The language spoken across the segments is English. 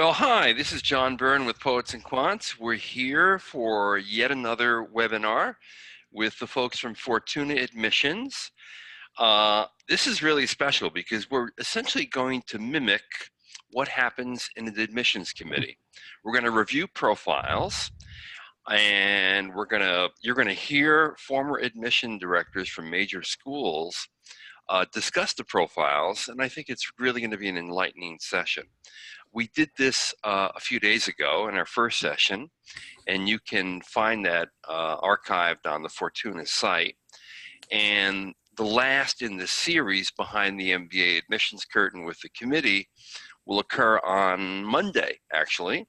Well, hi, this is John Byrne with Poets and Quants. We're here for yet another webinar with the folks from Fortuna Admissions. This is really special because we're essentially going to mimic what happens in an admissions committee. We're going to review profiles, and you're going to hear former admission directors from major schools discuss the profiles, and I think it's really going to be an enlightening session. We did this a few days ago in our first session, and you can find that archived on the Fortuna site. And the last in the series behind the MBA Admissions Curtain with the committee will occur on Monday, actually.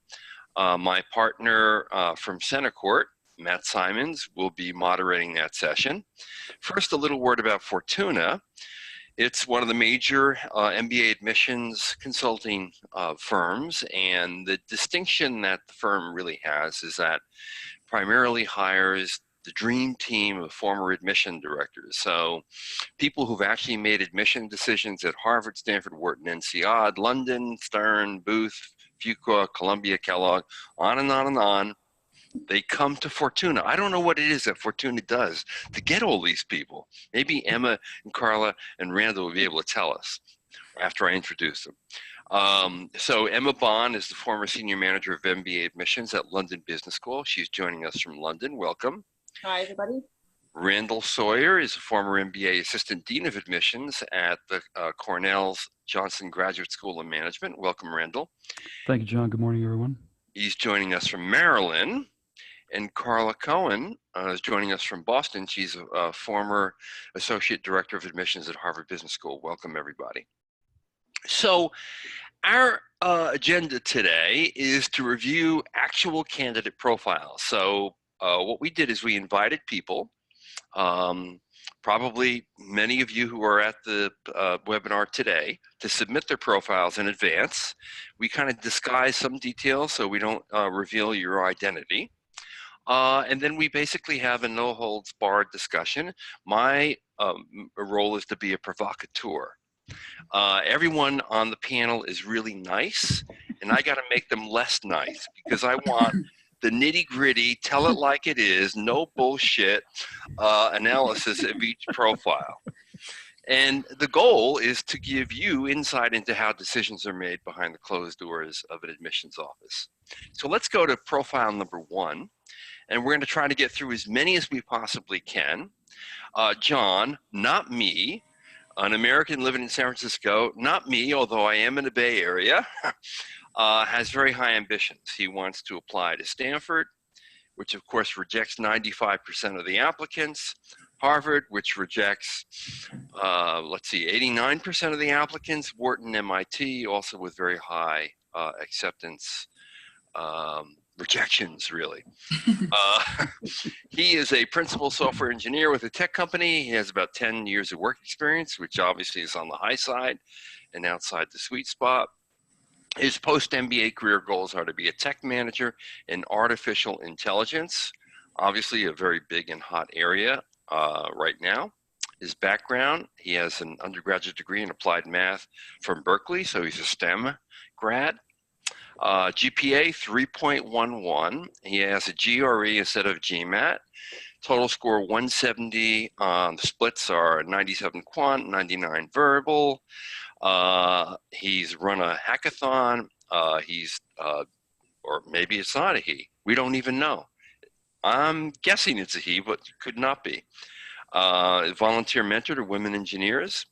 My partner from Center Court, Matt Simons, will be moderating that session. First, a little word about Fortuna. It's one of the major MBA admissions consulting firms, and the distinction that the firm really has is that primarily hires the dream team of former admission directors. So people who've actually made admission decisions at Harvard, Stanford, Wharton, INSEAD, London, Stern, Booth, Fuqua, Columbia, Kellogg, on and on and on. They come to Fortuna. I don't know what it is that Fortuna does to get all these people. Maybe Emma and Karla and Randall will be able to tell us after I introduce them. So Emma Bond is the former senior manager of MBA admissions at London Business School. She's joining us from London. Welcome. Hi, everybody. Randall Sawyer is a former MBA assistant dean of admissions at the Cornell's Johnson Graduate School of Management. Welcome, Randall. Thank you, John. Good morning, everyone. He's joining us from Maryland. And Karla Cohen is joining us from Boston. She's a former Associate Director of Admissions at Harvard Business School. Welcome, everybody. So our agenda today is to review actual candidate profiles. So what we did is we invited people, probably many of you who are at the webinar today, to submit their profiles in advance. We kind of disguise some details so we don't reveal your identity. And then we basically have a no-holds-barred discussion. My role is to be a provocateur. Everyone on the panel is really nice, and I got to make them less nice because I want the nitty-gritty, tell it like it is, no bullshit analysis of each profile. And the goal is to give you insight into how decisions are made behind the closed doors of an admissions office. So let's go to profile number 1. And we're going to try to get through as many as we possibly can. John, not me, an American living in San Francisco, not me, although I am in the Bay Area, has very high ambitions. He wants to apply to Stanford, which of course rejects 95% of the applicants. Harvard, which rejects, 89% of the applicants. Wharton, MIT, also with very high acceptance rejections, really. He is a principal software engineer with a tech company. He has about 10 years of work experience, which obviously is on the high side and outside the sweet spot. His post-MBA career goals are to be a tech manager in artificial intelligence, obviously a very big and hot area right now. His background, he has an undergraduate degree in applied math from Berkeley, so he's a STEM grad. GPA 3.11. He has a GRE instead of GMAT. Total score 170. The splits are 97 quant, 99 verbal. He's run a hackathon. Or maybe it's not a he. We don't even know. I'm guessing it's a he, but could not be. Volunteer mentor to women engineers.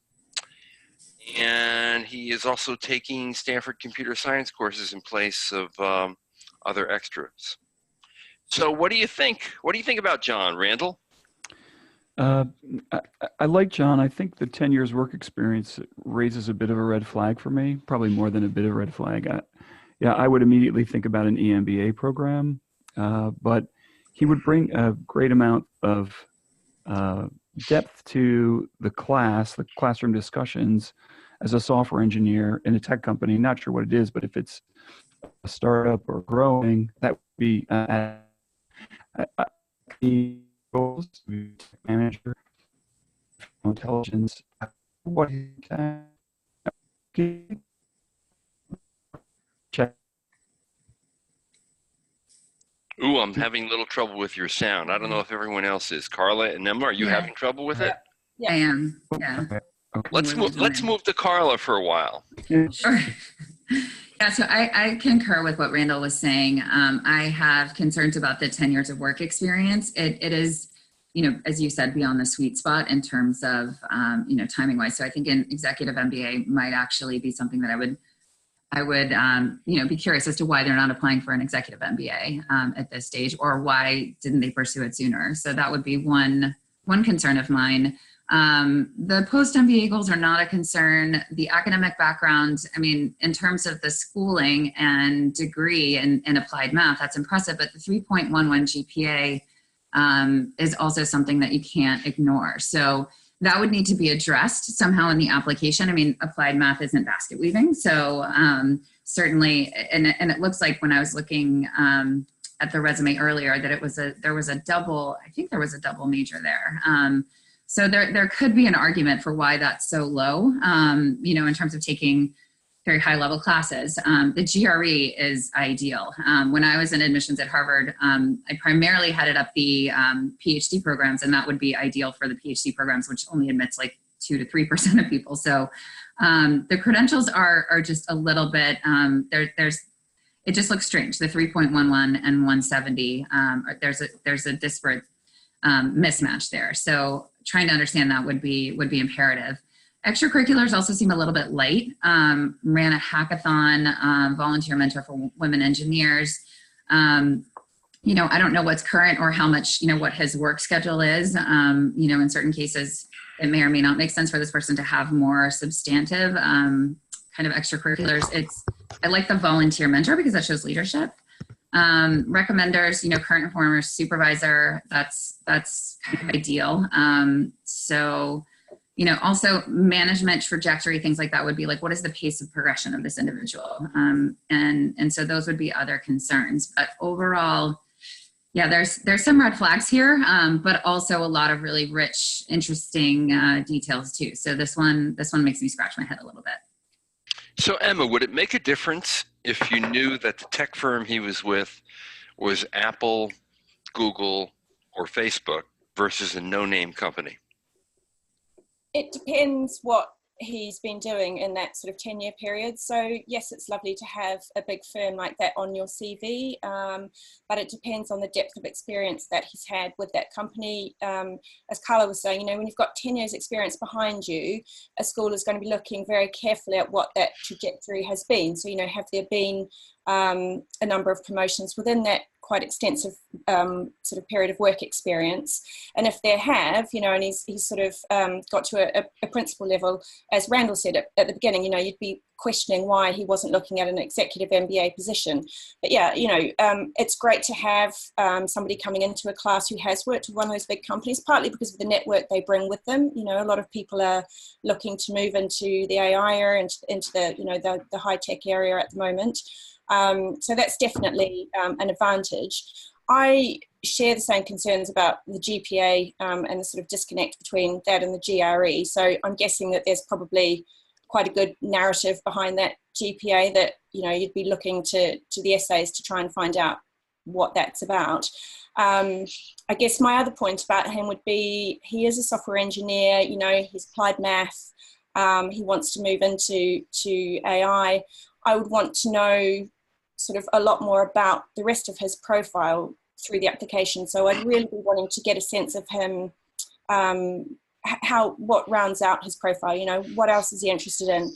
And he is also taking Stanford computer science courses in place of other extras. So what do you think? What do you think about John, Randall? I like John. I think the 10 years work experience raises a bit of a red flag for me, probably more than a bit of a red flag. I would immediately think about an EMBA program, but he would bring a great amount of depth to the classroom discussions as a software engineer in a tech company. Not sure what it is, but if it's a startup or growing, that would be the goals to be tech manager, intelligence. What he can check Ooh, I'm having a little trouble with your sound. I don't know if everyone else is. Carla and Emma, are you Yeah. having trouble with it? Yeah. I am. Yeah. Okay. Let's move to Carla for a while. Sure. Yeah, so I concur with what Randall was saying. I have concerns about the 10 years of work experience. It is, as you said, beyond the sweet spot in terms of, timing wise. So I think an executive MBA might actually be something that I would, be curious as to why they're not applying for an executive MBA at this stage, or why didn't they pursue it sooner? So that would be one concern of mine. The post-MBA goals are not a concern. The academic background, I mean, in terms of the schooling and degree in applied math, that's impressive, but the 3.11 GPA is also something that you can't ignore. So that would need to be addressed somehow in the application. I mean, applied math isn't basket weaving. So certainly, and it looks like when I was looking at the resume earlier that there was a double major there. So there could be an argument for why that's so low, in terms of taking very high level classes. The GRE is ideal. When I was in admissions at Harvard, I primarily headed up the PhD programs, and that would be ideal for the PhD programs, which only admits like 2 to 3% of people. So the credentials are just a little bit, it just looks strange. The 3.11 and 170, there's a disparate mismatch there. So trying to understand that would be imperative. Extracurriculars also seem a little bit light. Ran a hackathon, volunteer mentor for women engineers. I don't know what's current or how much, what his work schedule is. In certain cases, it may or may not make sense for this person to have more substantive kind of extracurriculars. I like the volunteer mentor because that shows leadership. Recommenders, current and former supervisor, that's kind of ideal. Also management trajectory, things like that would be like, what is the pace of progression of this individual? And so those would be other concerns. But overall, yeah, there's some red flags here, but also a lot of really rich, interesting details too. So this one makes me scratch my head a little bit. So Emma, would it make a difference if you knew that the tech firm he was with was Apple, Google, or Facebook versus a no-name company? It depends what he's been doing in that sort of 10-year period. So yes, it's lovely to have a big firm like that on your CV, but it depends on the depth of experience that he's had with that company. As Carla was saying, when you've got 10 years experience behind you, a school is going to be looking very carefully at what that trajectory has been. So, have there been a number of promotions within that quite extensive sort of period of work experience? And if there have, and he's sort of got to a principal level, as Randall said at the beginning, you'd be questioning why he wasn't looking at an executive MBA position. But yeah, it's great to have somebody coming into a class who has worked with one of those big companies, partly because of the network they bring with them. A lot of people are looking to move into the AI area and into the high tech area at the moment. So that's definitely an advantage. I share the same concerns about the GPA and the sort of disconnect between that and the GRE. So I'm guessing that there's probably quite a good narrative behind that GPA that, you'd be looking to the essays to try and find out what that's about. I guess my other point about him would be he is a software engineer, he's applied math, he wants to move into AI. I would want to know sort of a lot more about the rest of his profile through the application. So I'd really be wanting to get a sense of him, what rounds out his profile, what else is he interested in?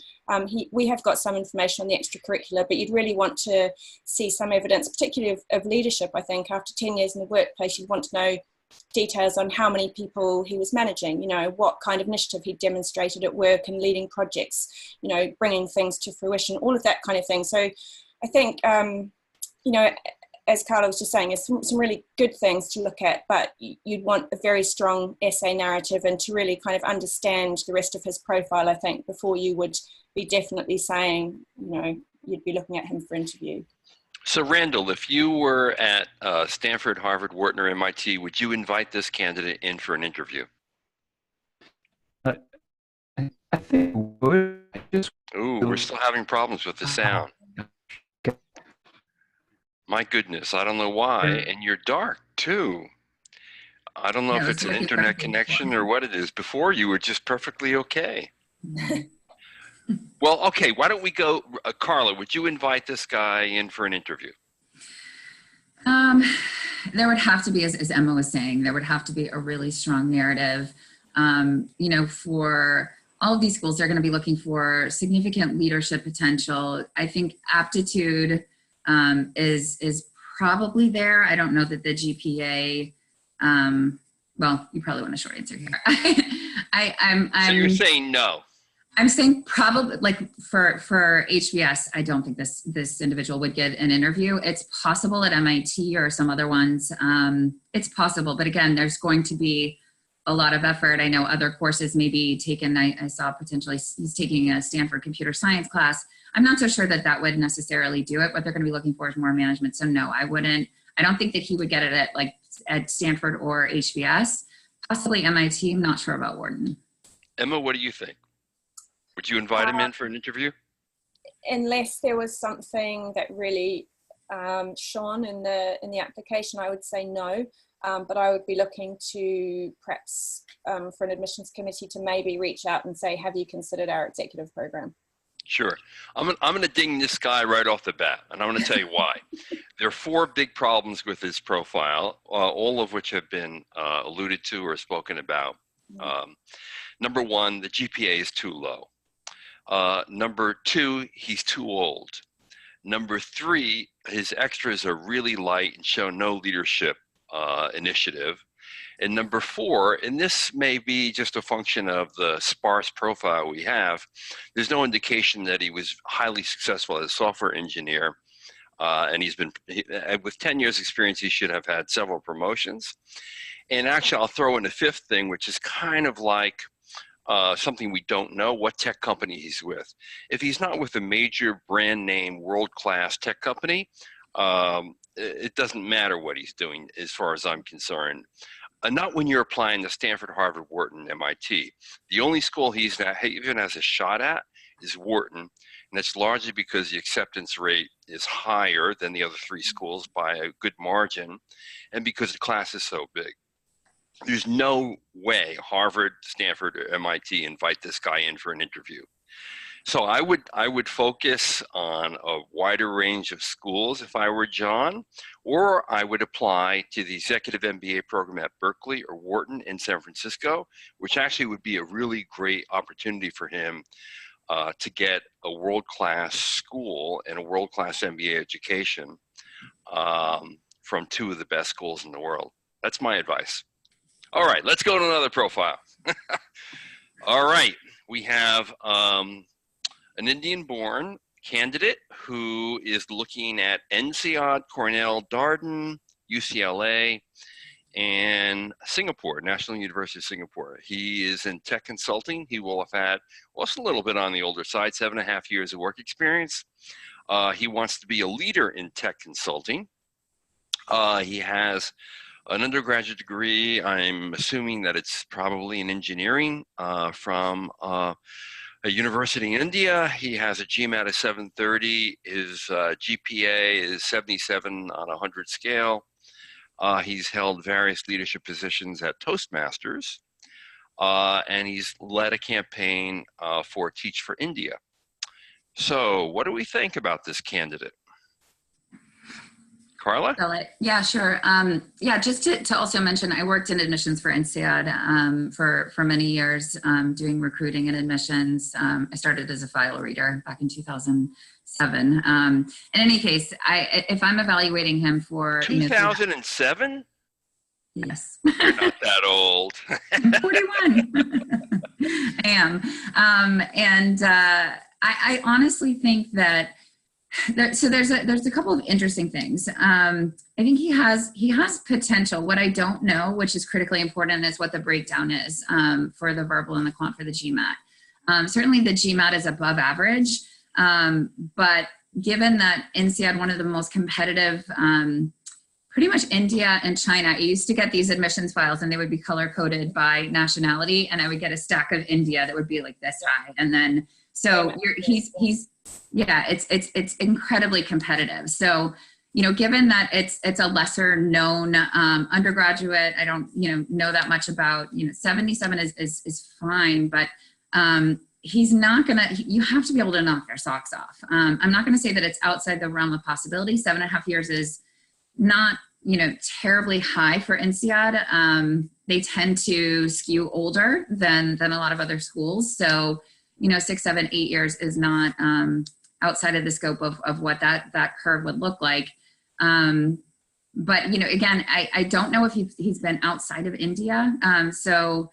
We have got some information on the extracurricular, but you'd really want to see some evidence, particularly of leadership. I think after 10 years in the workplace, you'd want to know details on how many people he was managing, what kind of initiative he demonstrated at work and leading projects, bringing things to fruition, all of that kind of thing. So I think, as Carla was just saying, there's some really good things to look at, but you'd want a very strong essay narrative and to really kind of understand the rest of his profile, I think, before you would be definitely saying, you'd be looking at him for interview. So Randall, if you were at Stanford, Harvard, Wharton, or MIT, would you invite this candidate in for an interview? I think I would. Ooh, we're still having problems with the sound. My goodness, I don't know why. And you're dark too. I don't know if it's an internet connection or what it is. Before you were just perfectly okay. Well, okay, why don't we go, Carla, would you invite this guy in for an interview? There would have to be, as Emma was saying, there would have to be a really strong narrative. You know, for all of these schools, they're going to be looking for significant leadership potential. I think aptitude is probably there. I don't know that the GPA, well, you probably want a short answer here. So you're saying no? I'm saying probably, like for HBS, I don't think this individual would get an interview. It's possible at MIT or some other ones. It's possible, but again, there's going to be a lot of effort. I know other courses may be taken. I saw potentially he's taking a Stanford computer science class. I'm not so sure that would necessarily do it. What they're going to be looking for is more management. So no, I wouldn't. I don't think that he would get it at Stanford or HBS. Possibly MIT. I'm not sure about Wharton. Emma, what do you think? Would you invite him in for an interview? Unless there was something that really shone in the application, I would say no. But I would be looking to perhaps for an admissions committee to maybe reach out and say, have you considered our executive program? Sure. I'm going to ding this guy right off the bat, and I'm going to tell you why. There are 4 big problems with his profile, all of which have been alluded to or spoken about. Number 1, the GPA is too low. Number 2, he's too old. Number 3, his extras are really light and show no leadership initiative. And number 4, and this may be just a function of the sparse profile we have, there's no indication that he was highly successful as a software engineer. And he's been, with 10 years experience, he should have had several promotions. And actually, I'll throw in a 5th thing, which is kind of like something we don't know, what tech company he's with. If he's not with a major brand name, world-class tech company, it doesn't matter what he's doing as far as I'm concerned. Not when you're applying to Stanford, Harvard, Wharton, MIT. The only school he even has a shot at is Wharton, and that's largely because the acceptance rate is higher than the other 3 schools by a good margin, and because the class is so big. There's no way Harvard, Stanford, or MIT invite this guy in for an interview. So I would focus on a wider range of schools if I were John, or I would apply to the executive MBA program at Berkeley or Wharton in San Francisco, which actually would be a really great opportunity for him to get a world-class school and a world-class MBA education from 2 of the best schools in the world. That's my advice. All right, let's go to another profile. All right, we have an Indian-born candidate who is looking at INSEAD, Cornell, Darden, UCLA, and Singapore, National University of Singapore. He is in tech consulting. He will have had, well, it's a little bit on the older side, 7.5 years of work experience. He wants to be a leader in tech consulting. He has an undergraduate degree. I'm assuming that it's probably in engineering from a university in India. He has a GMAT of 730. His GPA is 77 on a 100 scale. He's held various leadership positions at Toastmasters, and he's led a campaign for Teach for India. So what do we think about this candidate? Karla? Yeah, sure. Yeah, just to also mention, I worked in admissions for INSEAD for many years, doing recruiting and admissions. I started as a file reader back in 2007. In any case, if I'm evaluating him for 2007? Yes. You're not that old. I'm 41. I am. I honestly think that so there's a couple of interesting things. I think he has potential. What I don't know, which is critically important, is what the breakdown is for the verbal and the quant for the GMAT. Certainly the GMAT is above average, but given that INSEAD, one of the most competitive, pretty much India and China, I used to get these admissions files and they would be color coded by nationality, and I would get a stack of India that would be like this high, and then he's yeah, it's incredibly competitive. So, given that it's a lesser known undergraduate, I don't, know that much about, 77 is fine, but he's not gonna, you have to be able to knock their socks off. I'm not gonna say that it's outside the realm of possibility. 7.5 years is not, terribly high for INSEAD. They tend to skew older than a lot of other schools. So, 6, 7, 8 years is not outside of the scope of what that curve would look like. But, again, I don't know if he's been outside of India. So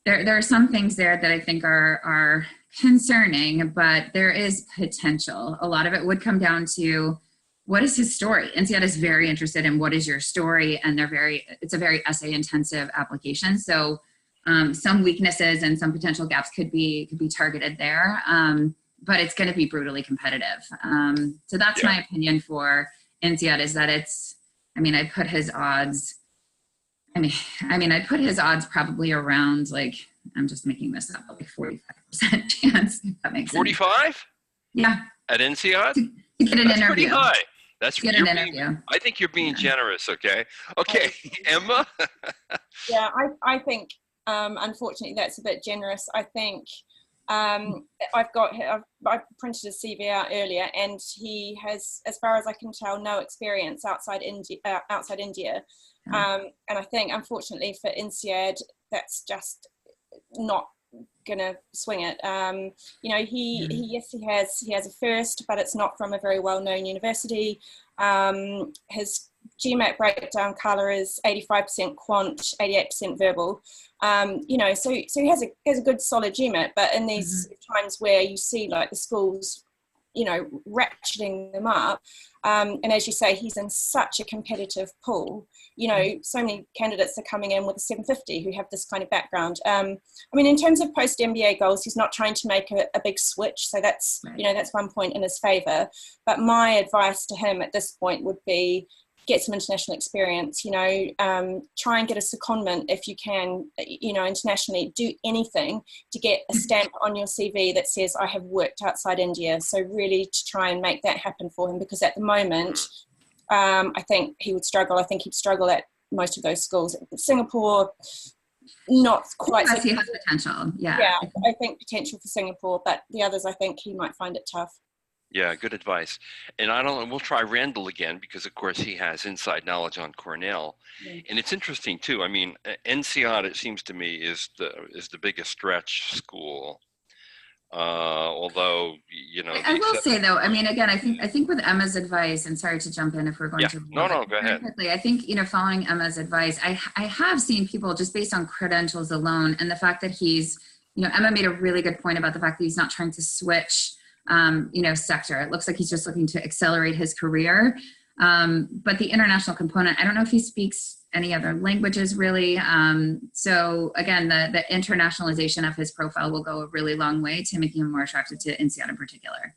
there are some things there that I think are concerning, but there is potential. A lot of it would come down to, what is his story? INSEAD is very interested in what is your story, and it's a very essay intensive application. So some weaknesses and some potential gaps could be targeted there, but it's going to be brutally competitive. So that's my opinion for INSEAD, is that I'd put his odds. I'd put his odds probably around, like, I'm just making this up, like 45% chance. If that makes 45? Yeah. At INSEAD? To get an That's interview. pretty high. I think you're being generous, okay? Okay, Emma? Yeah, I think, unfortunately, that's a bit generous. I think I printed his CV out earlier, and he has, as far as I can tell, no experience outside India. And I think, unfortunately, for INSEAD, that's just not gonna swing it. He has a first, but it's not from a very well-known university. His GMAT breakdown, Karla, is 85% quant, 88% verbal. So he has a good solid GMAT, but in these times where you see, like, the schools, ratcheting them up, and as you say, he's in such a competitive pool. So many candidates are coming in with a 750 who have this kind of background. In terms of post MBA goals, he's not trying to make a big switch, so that's that's one point in his favor. But my advice to him at this point would be, get some international experience, try and get a secondment if you can, internationally. Do anything to get a stamp on your CV that says, I have worked outside India. So really to try and make that happen for him, because at the moment, I think he would struggle. I think he'd struggle at most of those schools. Singapore, not quite. Yes, he has potential. Yeah, I think potential for Singapore, but the others, I think he might find it tough. Yeah, good advice. And we'll try Randall again, because of course he has inside knowledge on Cornell. And it's interesting too. INSEAD, it seems to me, is the biggest stretch school. Although, I will say though, again, I think with Emma's advice, and sorry to jump in if we're going to. No, go ahead. Quickly, I think, following Emma's advice, I have seen people just based on credentials alone, and the fact that he's, Emma made a really good point about the fact that he's not trying to switch sector. It looks like he's just looking to accelerate his career. But the international component, I don't know if he speaks any other languages really. So again, the internationalization of his profile will go a really long way to making him more attractive to INSEAD in particular.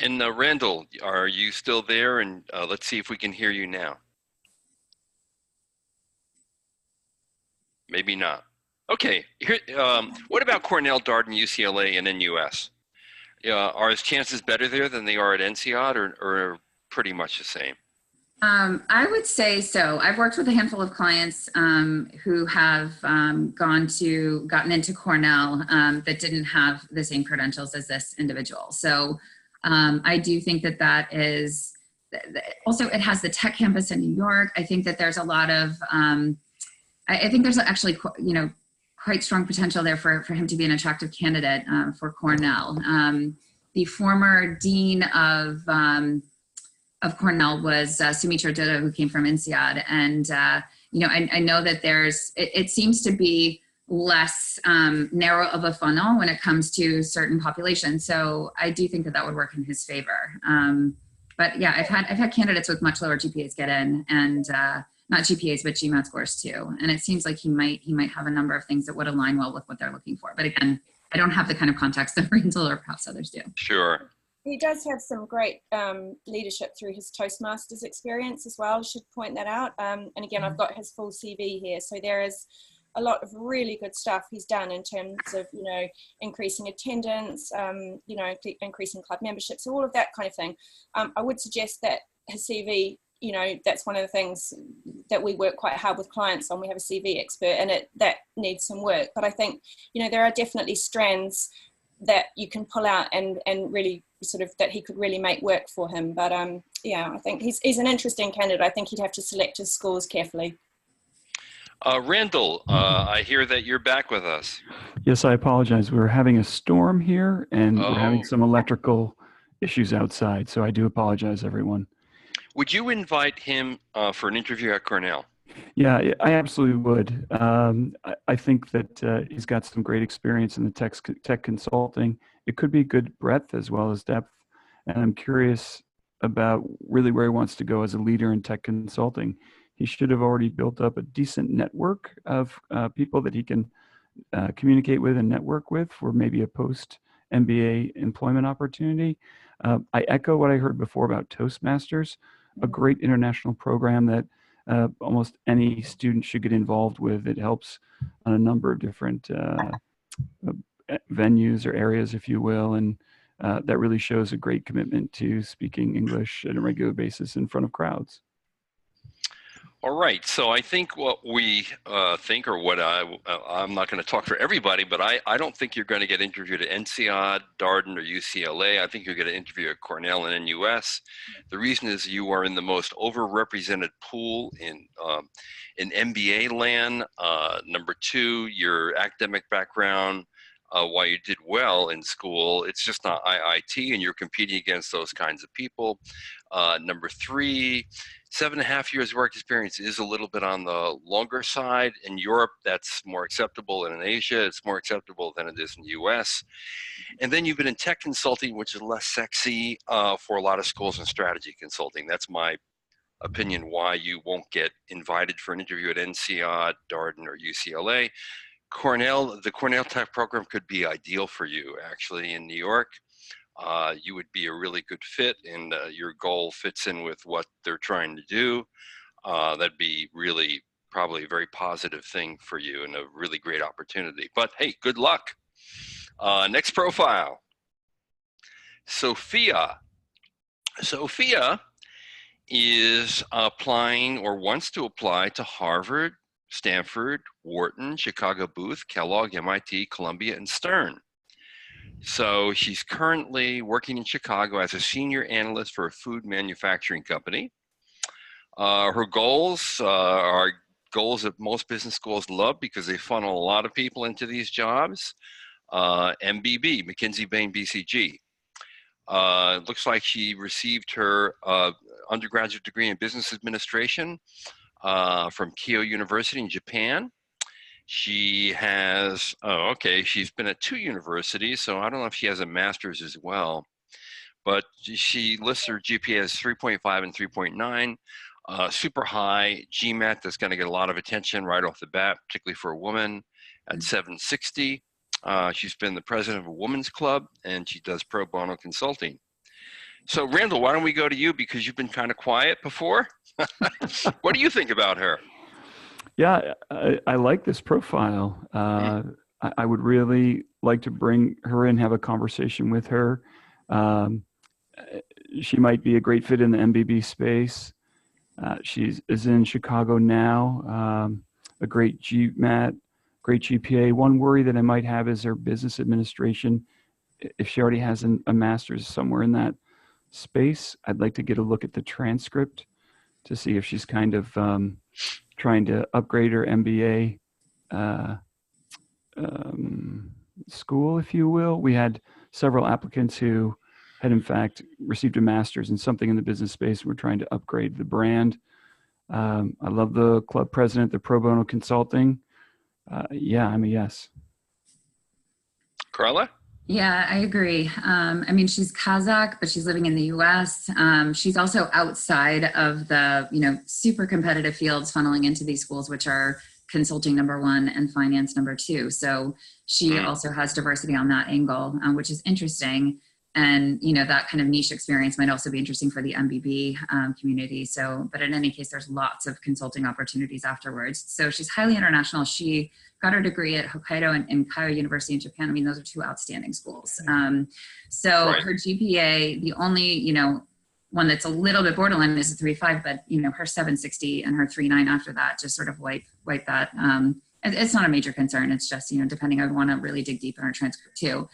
And Randall, are you still there? And let's see if we can hear you now. Maybe not. Okay. Here, what about Cornell, Darden, UCLA, and NUS? Are his chances better there than they are at INSEAD, or pretty much the same? I would say so. I've worked with a handful of clients who have gotten into Cornell that didn't have the same credentials as this individual. So I do think that is, also it has the tech campus in New York. I think that there's a lot of, I think there's actually, quite strong potential there for him to be an attractive candidate for Cornell. The former dean of Cornell was Sumitra Dutta, who came from INSEAD, and I know that it seems to be less narrow of a funnel when it comes to certain populations. So I do think that would work in his favor. But yeah, I've had candidates with much lower GPAs get in, and not GPAs, but GMAT scores too. And it seems like he might have a number of things that would align well with what they're looking for. But again, I don't have the kind of context that Randall or perhaps others do. Sure. He does have some great leadership through his Toastmasters experience as well. I should point that out. And again, I've got his full CV here. So there is a lot of really good stuff he's done in terms of, you know, increasing attendance, you know, increasing club memberships, all of that kind of thing. I would suggest that his CV, you know, that's one of the things that we work quite hard with clients on. We have a CV expert, and that needs some work. But I think, you know, there are definitely strands that you can pull out and really sort of that he could really make work for him. But yeah, I think he's an interesting candidate. I think he'd have to select his schools carefully. Randall, I hear that you're back with us. Yes, I apologize. We're having a storm here, and we're having some electrical issues outside. So I do apologize, everyone. Would you invite him for an interview at Cornell? Yeah, I absolutely would. I think that he's got some great experience in the tech consulting. It could be good breadth as well as depth. And I'm curious about really where he wants to go as a leader in tech consulting. He should have already built up a decent network of people that he can communicate with and network with for maybe a post-MBA employment opportunity. I echo what I heard before about Toastmasters, a great international program that almost any student should get involved with. It helps on a number of different venues or areas, if you will, and that really shows a great commitment to speaking English at a regular basis in front of crowds. All right, so I think what we think, or what I'm not going to talk for everybody, but I don't think you're going to get interviewed at INSEAD, Darden, or UCLA. I think you're going to interview at Cornell and NUS. The reason is you are in the most overrepresented pool in MBA land. Number two, your academic background, while you did well in school, it's just not IIT, and you're competing against those kinds of people. Number three, 7.5 years work experience is a little bit on the longer side. In Europe, that's more acceptable, and in Asia, it's more acceptable than it is in the US. And then you've been in tech consulting, which is less sexy for a lot of schools, and strategy consulting. That's my opinion why you won't get invited for an interview at INSEAD, Darden, or UCLA. The Cornell Tech program could be ideal for you, actually, in New York. You would be a really good fit, and your goal fits in with what they're trying to do. That'd be really probably a very positive thing for you and a really great opportunity. But hey, good luck. Next profile, Sophia. Sophia is applying or wants to apply to Harvard, Stanford, Wharton, Chicago Booth, Kellogg, MIT, Columbia, and Stern. So she's currently working in Chicago as a senior analyst for a food manufacturing company. Her goals are goals that most business schools love because they funnel a lot of people into these jobs. MBB, McKinsey Bain BCG. Looks like she received her undergraduate degree in business administration from Keio University in Japan. She has, she's been at 2 universities, so I don't know if she has a master's as well, but she lists her GPA as 3.5 and 3.9, super high GMAT that's going to get a lot of attention right off the bat, particularly for a woman at 760. She's been the president of a women's club, and she does pro bono consulting. So Randall, why don't we go to you, because you've been kind of quiet before? What do you think about her? Yeah, I like this profile. I would really like to bring her in, have a conversation with her. She might be a great fit in the MBB space. She is in Chicago now, a great GMAT, great GPA. One worry that I might have is her business administration. If she already has a master's somewhere in that space, I'd like to get a look at the transcript to see if she's kind of trying to upgrade her MBA school, if you will. We had several applicants who had in fact received a master's in something in the business space. We're trying to upgrade the brand. I love the club president, the pro bono consulting. Yeah, I'm a yes. Carla? Yeah, I agree. I mean, she's Kazakh, but she's living in the US. She's also outside of the, super competitive fields funneling into these schools, which are consulting number 1 and finance number 2. So she also has diversity on that angle, which is interesting. And, you know, that kind of niche experience might also be interesting for the MBB community. So, but in any case, there's lots of consulting opportunities afterwards. So she's highly international. She got her degree at Hokkaido and Keio University in Japan. I mean, those are two outstanding schools. So Right. her GPA, the only, you know, one that's a little bit borderline is a 3.5, but, you know, her 760 and her 3.9 after that just sort of wipe that. It's not a major concern. It's just, you know, depending, I would want to really dig deep in her transcript too.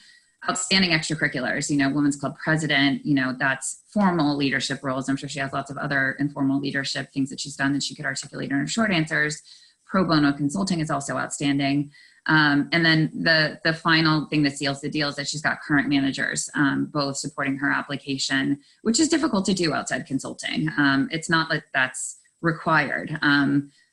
Outstanding extracurriculars, you know, Women's Club president, you know, that's formal leadership roles. I'm sure she has lots of other informal leadership things that she's done that she could articulate in her short answers. Pro bono consulting is also outstanding. And then the final thing that seals the deal is that she's got current managers, both supporting her application, which is difficult to do outside consulting. It's not that that's required.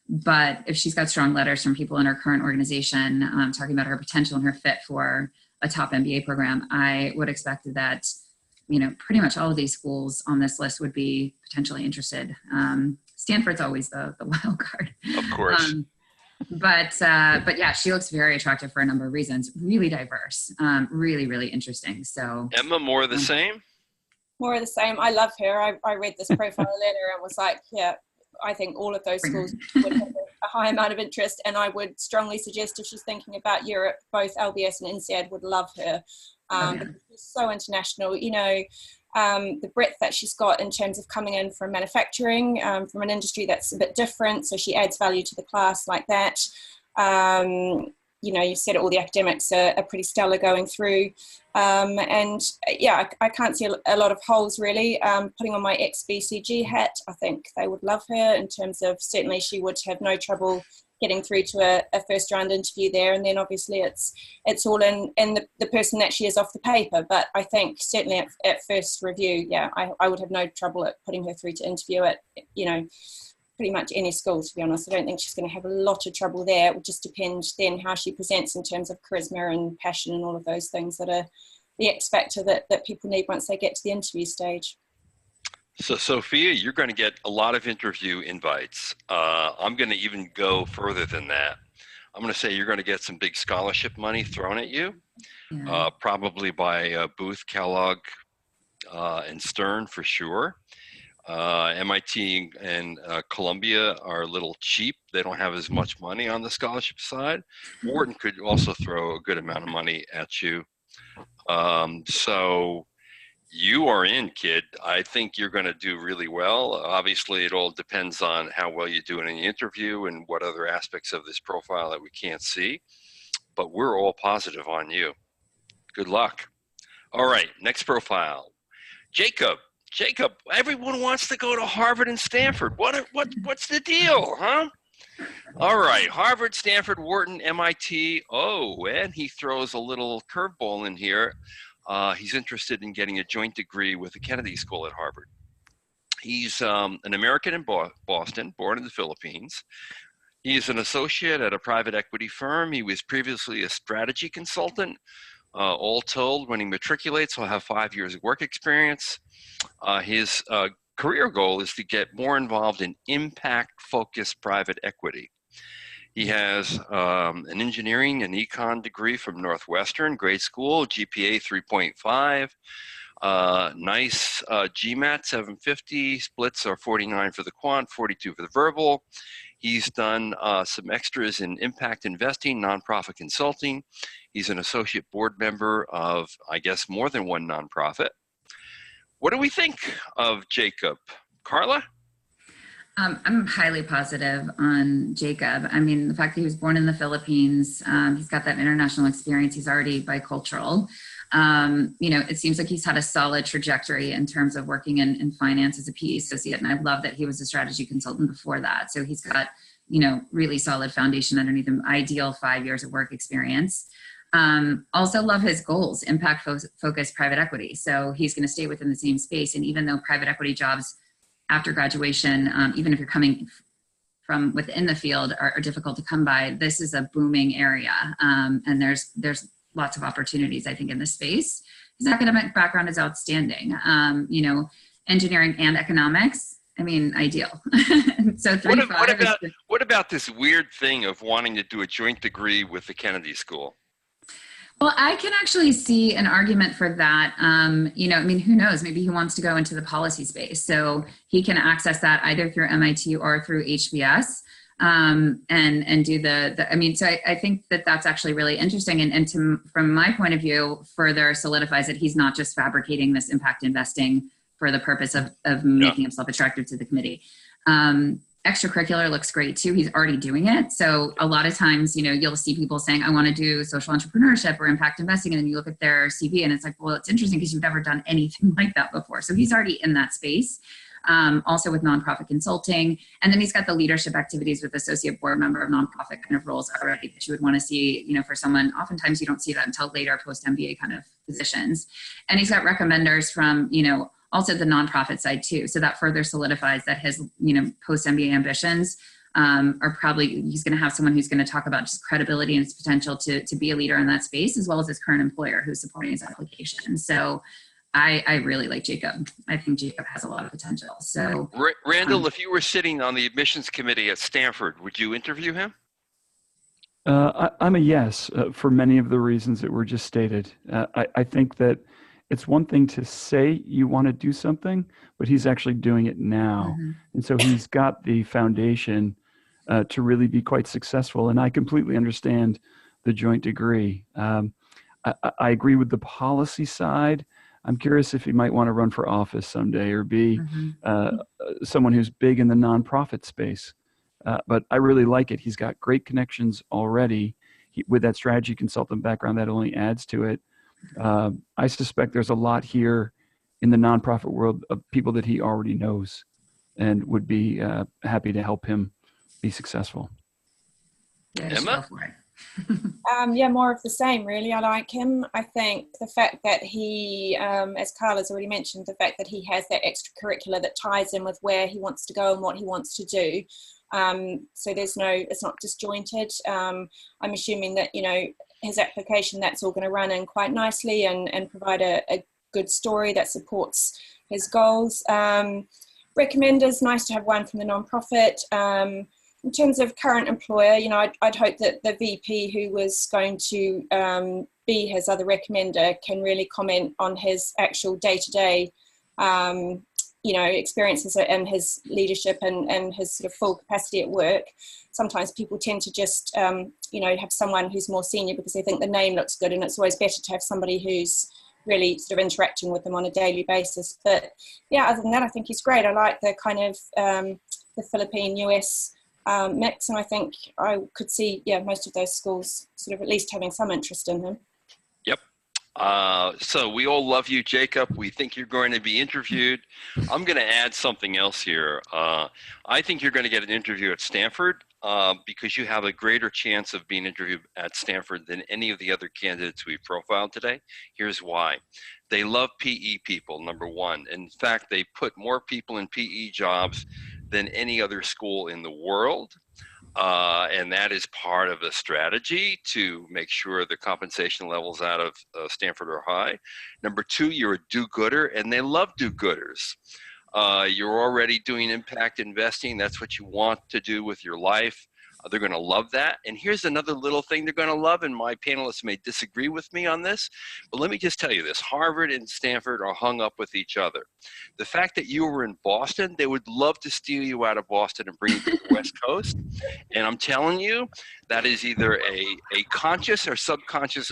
But if she's got strong letters from people in her current organization talking about her potential and her fit for a top MBA program, I would expect that, you know, pretty much all of these schools on this list would be potentially interested. Stanford's always the wild card. Of course. But yeah, she looks very attractive for a number of reasons. Really diverse, really, really interesting. So Emma, more of the same? More of the same. I love her. I read this profile letter and was like, yeah, I think all of those schools would have a high amount of interest, and I would strongly suggest if she's thinking about Europe, both LBS and INSEAD would love her. Because she's so international, you know, the breadth that she's got in terms of coming in from manufacturing, from an industry that's a bit different, so she adds value to the class like that. You know, you said all the academics are pretty stellar going through. And yeah, I can't see a lot of holes really. Putting on my ex-BCG hat, I think they would love her in terms of, certainly she would have no trouble getting through to a first round interview there. And then obviously it's all in the person that she is off the paper. But I think certainly at first review, yeah, I would have no trouble at putting her through to interview at, you know, pretty much any school, to be honest. I don't think she's going to have a lot of trouble there. It would just depend then how she presents in terms of charisma and passion and all of those things that are the X factor that people need once they get to the interview stage. So Sophia, you're going to get a lot of interview invites. I'm going to even go further than that. I'm going to say you're going to get some big scholarship money thrown at you, probably by Booth, Kellogg, and Stern for sure. MIT and Columbia are a little cheap. They don't have as much money on the scholarship side. Wharton could also throw a good amount of money at you. So you are in, kid. I think you're going to do really well. Obviously, it all depends on how well you do in the interview and what other aspects of this profile that we can't see. But we're all positive on you. Good luck. All right, next profile. Jacob, everyone wants to go to Harvard and Stanford. What's the deal, huh? All right, Harvard, Stanford, Wharton, MIT. Oh, and he throws a little curveball in here. He's interested in getting a joint degree with the Kennedy School at Harvard. He's an American in Boston, born in the Philippines. He's an associate at a private equity firm. He was previously a strategy consultant. All told, when he matriculates, he'll have 5 years of work experience. His career goal is to get more involved in impact-focused private equity. He has an engineering and econ degree from Northwestern, grade school, GPA 3.5, nice GMAT 750, splits are 49 for the quant, 42 for the verbal. He's done some extras in impact investing, nonprofit consulting. He's an associate board member of, I guess, more than one nonprofit. What do we think of Jacob? Carla? I'm highly positive on Jacob. I mean, the fact that he was born in the Philippines, he's got that international experience. He's already bicultural. You know, it seems like he's had a solid trajectory in terms of working in finance as a PE associate. And I love that he was a strategy consultant before that. So he's got, you know, really solid foundation underneath him, ideal 5 years of work experience. Also love his goals, impact focused private equity. So he's going to stay within the same space. And even though private equity jobs after graduation, even if you're coming from within the field, are difficult to come by, this is a booming area. And there's lots of opportunities, I think, in this space. His academic background is outstanding. You know, engineering and economics, I mean, ideal. So what about this weird thing of wanting to do a joint degree with the Kennedy School? Well, I can actually see an argument for that. You know, I mean, who knows? Maybe he wants to go into the policy space. So he can access that either through MIT or through HBS, and do I mean, so I think that that's actually really interesting. And from my point of view, further solidifies that he's not just fabricating this impact investing for the purpose of making himself attractive to the committee. Extracurricular looks great too. He's already doing it. So a lot of times, you know, you'll see people saying, I want to do social entrepreneurship or impact investing. And then you look at their CV and it's like, well, it's interesting because you've never done anything like that before. So he's already in that space. Also with nonprofit consulting. And then he's got the leadership activities with associate board member of nonprofit kind of roles already that you would want to see, you know, for someone. Oftentimes you don't see that until later post MBA kind of positions. And he's got recommenders from, you know, also the nonprofit side too. So that further solidifies that his, you know, post MBA ambitions are probably, he's going to have someone who's going to talk about just credibility and his potential to be a leader in that space, as well as his current employer who's supporting his application. So I really like Jacob. I think Jacob has a lot of potential. So Randall, if you were sitting on the admissions committee at Stanford, would you interview him? I'm a yes for many of the reasons that were just stated. I think that it's one thing to say you want to do something, but he's actually doing it now. Mm-hmm. And so he's got the foundation to really be quite successful. And I completely understand the joint degree. I agree with the policy side. I'm curious if he might want to run for office someday or be someone who's big in the nonprofit space. But I really like it. He's got great connections already. With that strategy consultant background, that only adds to it. I suspect there's a lot here in the nonprofit world of people that he already knows and would be happy to help him be successful. Yeah, Emma? Yeah, more of the same, really. I like him. I think the fact that he, as Karla's already mentioned, the fact that he has that extracurricular that ties in with where he wants to go and what he wants to do. So it's not disjointed. I'm assuming that, you know, his application, that's all going to run in quite nicely and provide a good story that supports his goals. Recommenders, nice to have one from the nonprofit. In terms of current employer, you know, I'd hope that the VP who was going to be his other recommender can really comment on his actual day-to-day, you know, experiences and his leadership and his sort of full capacity at work. Sometimes people tend to just, you know, have someone who's more senior because they think the name looks good, and it's always better to have somebody who's really sort of interacting with them on a daily basis. But yeah, other than that, I think he's great. I like the kind of the Philippine-US mix, and I think I could see, most of those schools sort of at least having some interest in him. Yep. So we all love you, Jacob. We think you're going to be interviewed. I'm going to add something else here. I think you're going to get an interview at Stanford because you have a greater chance of being interviewed at Stanford than any of the other candidates we've profiled today. Here's why. They love PE people, number one. In fact, they put more people in PE jobs than any other school in the world. And that is part of a strategy to make sure the compensation levels out of Stanford are high. Number two, you're a do-gooder, and they love do-gooders. You're already doing impact investing. That's what you want to do with your life. They're going to love that. And here's another little thing they're going to love, and my panelists may disagree with me on this, but let me just tell you this. Harvard and Stanford are hung up with each other. The fact that you were in Boston, they would love to steal you out of Boston and bring you to the West Coast. And I'm telling you, that is either a conscious or subconscious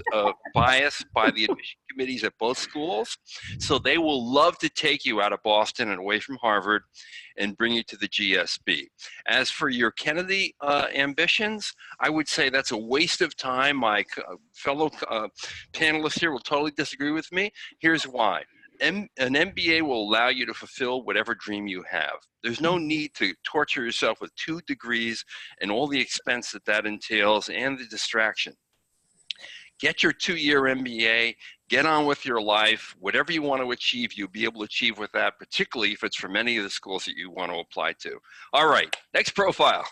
bias by the admission committees at both schools. So they will love to take you out of Boston and away from Harvard and bring you to the GSB. As for your Kennedy ambitions, I would say that's a waste of time. My fellow panelists here will totally disagree with me. Here's why. An MBA will allow you to fulfill whatever dream you have. There's no need to torture yourself with 2 degrees and all the expense that entails and the distraction. Get your 2-year MBA, get on with your life. Whatever you want to achieve, you'll be able to achieve with that, particularly if it's from any of the schools that you want to apply to. All right, next profile.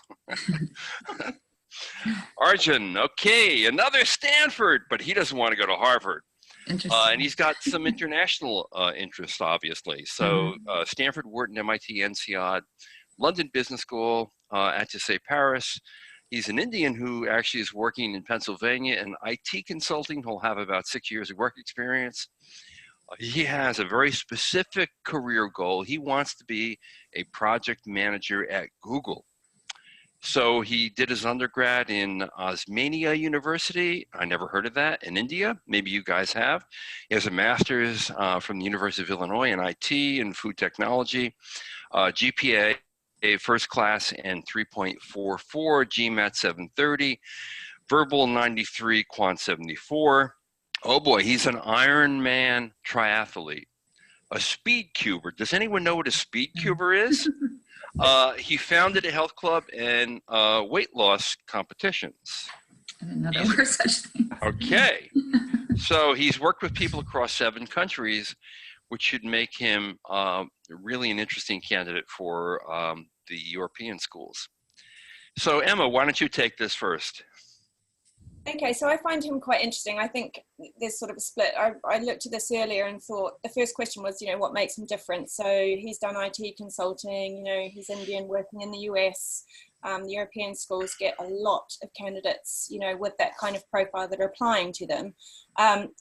Arjun, okay, another Stanford, but he doesn't want to go to Harvard. And he's got some international interests, obviously. So Stanford, Wharton, MIT, INSEAD, London Business School, HBS Paris, He's an Indian who actually is working in Pennsylvania in IT consulting. He'll have about 6 years of work experience. He has a very specific career goal. He wants to be a project manager at Google. So he did his undergrad in Osmania University. I never heard of that, in India. Maybe you guys have. He has a master's from the University of Illinois in IT and food technology. GPA, first class and 3.44, GMAT 730, verbal 93, quant 74. Oh boy, he's an Ironman triathlete, a speed cuber. Does anyone know what a speed cuber is? He founded a health club and weight loss competitions. I didn't know there were such things. Okay. So he's worked with people across 7 countries, which should make him really an interesting candidate for the European schools. So Emma, why don't you take this first? Okay, so I find him quite interesting. I think there's sort of a split. I looked at this earlier and thought the first question was, what makes him different? So he's done IT consulting, he's Indian working in the US. The European schools get a lot of candidates, with that kind of profile that are applying to them.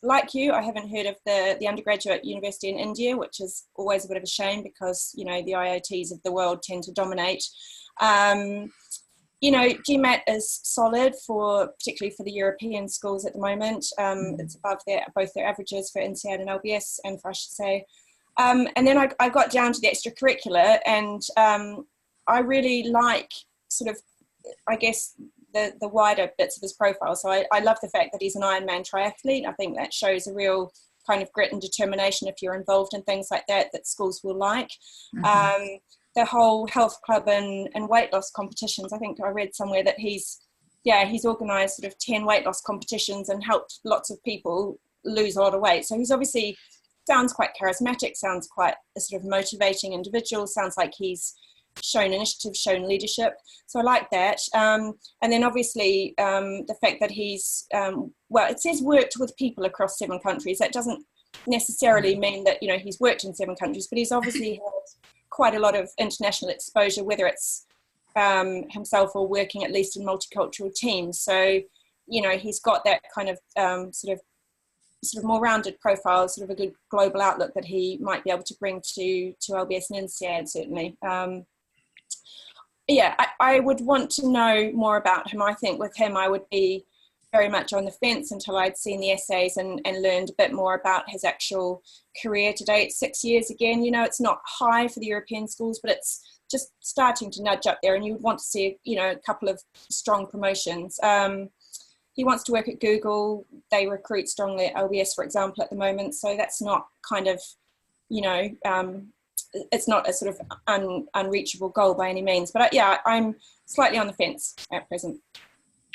Like you, I haven't heard of the undergraduate university in India, which is always a bit of a shame because, the IITs of the world tend to dominate. GMAT is solid particularly for the European schools at the moment. It's above both their averages for INSEAD and LBS, and for, I should say. And then I got down to the extracurricular, and I really like sort of, I guess, the wider bits of his profile. So I love the fact that he's an Ironman triathlete. I think that shows a real kind of grit and determination if you're involved in things like that schools will like. The whole health club and weight loss competitions. I think I read somewhere that he's organised sort of 10 weight loss competitions and helped lots of people lose a lot of weight. So he's obviously sounds quite charismatic, sounds quite a sort of motivating individual, sounds like he's shown initiative, shown leadership. So I like that. And then obviously the fact that he's, it says worked with people across 7 countries. That doesn't necessarily mean that, he's worked in 7 countries, but he's obviously had quite a lot of international exposure, whether it's himself or working at least in multicultural teams. So, he's got that kind of sort of more rounded profile, sort of a good global outlook that he might be able to bring to LBS and INSEAD, certainly. I would want to know more about him. I think with him, I would be very much on the fence until I'd seen the essays and learned a bit more about his actual career to date. 6 years again, it's not high for the European schools, but it's just starting to nudge up there, and you would want to see, a couple of strong promotions. He wants to work at Google. They recruit strongly at LBS, for example, at the moment. So that's not kind of, it's not a sort of unreachable goal by any means. But I'm slightly on the fence at present.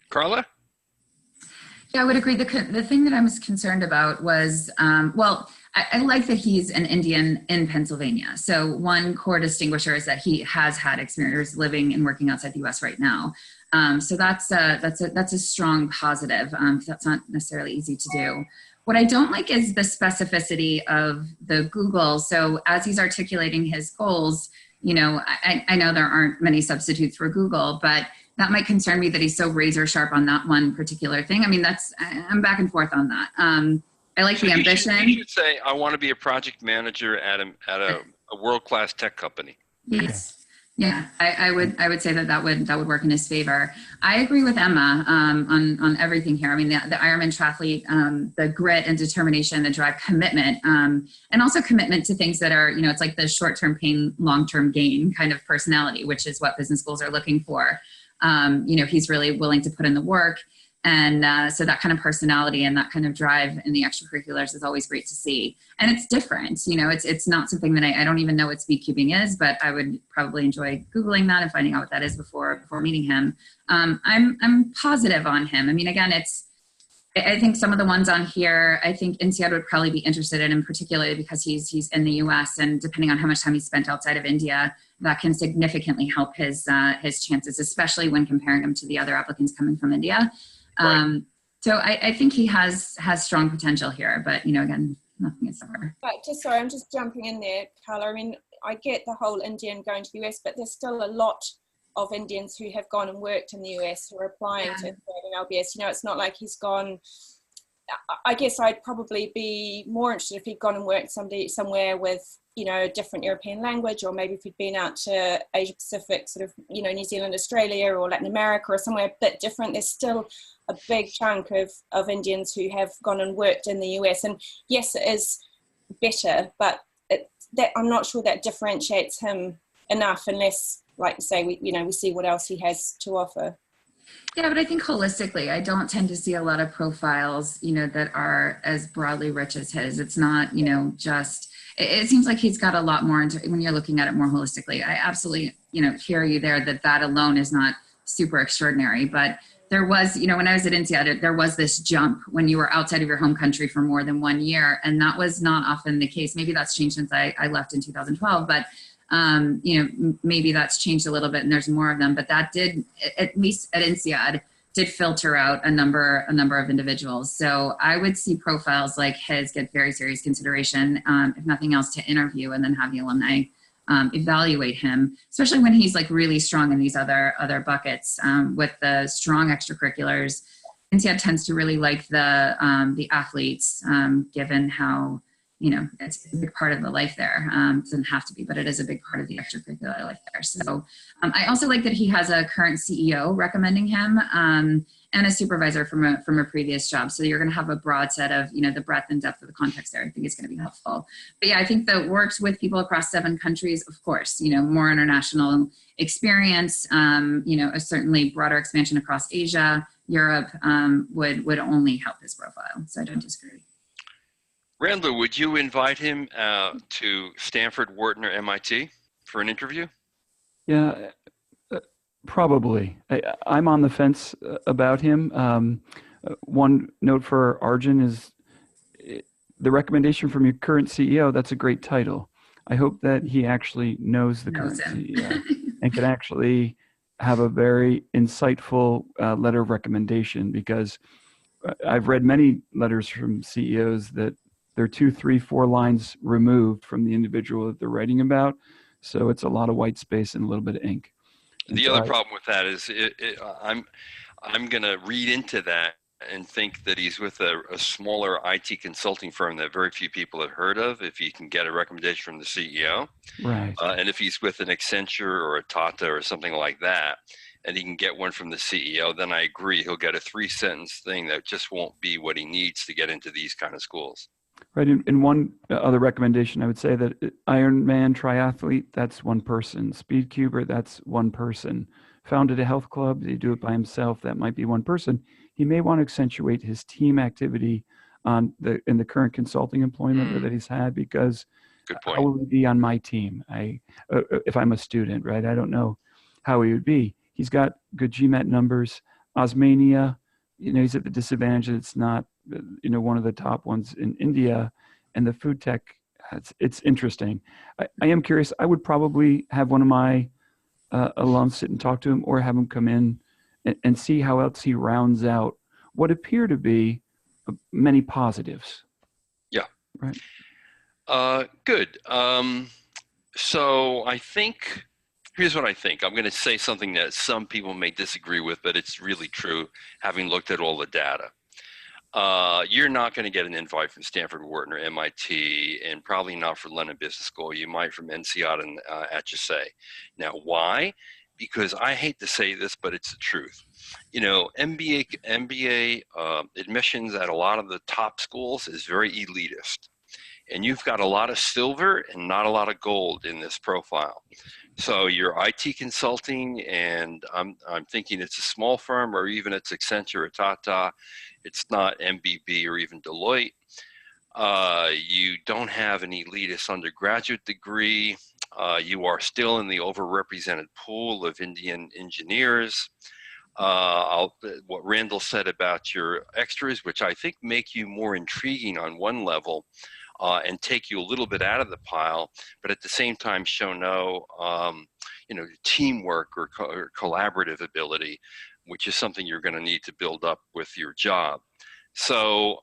Carla? Yeah, I would agree. The thing that I was concerned about was, I like that he's an Indian in Pennsylvania. So one core distinguisher is that he has had experience living and working outside the U.S. right now. So that's a strong positive. That's not necessarily easy to do. What I don't like is the specificity of the Google. So as he's articulating his goals, I know there aren't many substitutes for Google, but that might concern me that he's so razor sharp on that one particular thing. I mean, I'm back and forth on that. I like the ambition. You should say, I want to be a project manager at a world-class tech company. Yes. Yeah, I would say that would work in his favor. I agree with Emma on everything here. I mean, the Ironman triathlete, the grit and determination, the drive, commitment, and also commitment to things that are, it's like the short-term pain, long-term gain kind of personality, which is what business schools are looking for. He's really willing to put in the work. And so that kind of personality and that kind of drive in the extracurriculars is always great to see. And it's different, it's not something that I don't even know what speed cubing is, but I would probably enjoy Googling that and finding out what that is before meeting him. I'm positive on him. I mean, again, I think some of the ones on here, I think INSEAD would probably be interested in particularly because he's in the US, and depending on how much time he spent outside of India, that can significantly help his chances, especially when comparing him to the other applicants coming from India. Right. So I think he has strong potential here, but again, nothing is ever. Right, I'm just jumping in there, Carla. I mean, I get the whole Indian going to the US, but there's still a lot of Indians who have gone and worked in the US who are applying to Cornell and LBS. You know, it's not like he's gone. I guess I'd probably be more interested if he'd gone and worked somewhere with, you know, a different European language, or maybe if he'd been out to Asia Pacific, sort of, you know, New Zealand, Australia, or Latin America, or somewhere a bit different. There's still a big chunk of Indians who have gone and worked in the US. And yes, it is better, but I'm not sure that differentiates him enough, unless, like you say, we see what else he has to offer. Yeah, but I think holistically, I don't tend to see a lot of profiles, you know, that are as broadly rich as his. It's not, you know, just, it seems like he's got a lot more into, when you're looking at it more holistically. I absolutely, you know, hear you there that alone is not super extraordinary. But there was, you know, when I was at INSEAD, there was this jump when you were outside of your home country for more than 1 year. And that was not often the case. Maybe that's changed since I left in 2012, but you know, maybe that's changed a little bit and there's more of them, but that did, at least at INSEAD, did filter out a number of individuals. So I would see profiles like his get very serious consideration, if nothing else, to interview and then have the alumni evaluate him, especially when he's like really strong in these other buckets. With the strong extracurriculars, INSEAD tends to really like the athletes, given how, you know, it's a big part of the life there. It doesn't have to be, but it is a big part of the extracurricular life there. So I also like that he has a current CEO recommending him, and a supervisor from a previous job. So you're going to have a broad set of, you know, the breadth and depth of the context there. I think it's going to be helpful. But yeah, I think that works with people across 7 countries, of course, you know, more international experience, you know, a certainly broader expansion across Asia, Europe, would only help his profile. So I don't disagree. Randall, would you invite him to Stanford, Wharton, or MIT for an interview? Yeah, probably. I'm on the fence about him. One note for Arjun is the recommendation from your current CEO. That's a great title. I hope that he actually knows the current CEO and can actually have a very insightful letter of recommendation, because I've read many letters from CEOs that they're 2, 3, 4 lines removed from the individual that they're writing about. So it's a lot of white space and a little bit of ink. And the other problem with that is I'm going to read into that and think that he's with a smaller IT consulting firm that very few people have heard of, if he can get a recommendation from the CEO. Right. And if he's with an Accenture or a Tata or something like that, and he can get one from the CEO, then I agree he'll get a 3-sentence thing that just won't be what he needs to get into these kind of schools. Right. And one other recommendation, I would say that Ironman triathlete, that's one person. Speedcuber, that's one person. Founded a health club, they do it by himself, that might be one person. He may want to accentuate his team activity in the current consulting employment that he's had, because good point. How will he be on my team? If I'm a student, right? I don't know how he would be. He's got good GMAT numbers. Osmania, you know, he's at the disadvantage that it's not, you know, one of the top ones in India. And the food tech, it's interesting. I am curious. I would probably have one of my alums sit and talk to him, or have him come in and see how else he rounds out what appear to be many positives. Yeah. Right. Good. So I think, here's what I think. I'm going to say something that some people may disagree with, but it's really true, having looked at all the data. You're not going to get an invite from Stanford, Wharton, or MIT, and probably not for London Business School. You might from INSEAD and HSA. Now, why? Because I hate to say this, but it's the truth. You know, MBA admissions at a lot of the top schools is very elitist. And you've got a lot of silver and not a lot of gold in this profile. So your IT consulting, and I'm thinking it's a small firm, or even it's Accenture or Tata. It's not MBB or even Deloitte. You don't have an elitist undergraduate degree. You are still in the overrepresented pool of Indian engineers. What Randall said about your extras, which I think make you more intriguing on one level, and take you a little bit out of the pile, but at the same time show no, you know, teamwork or collaborative ability, which is something you're going to need to build up with your job. So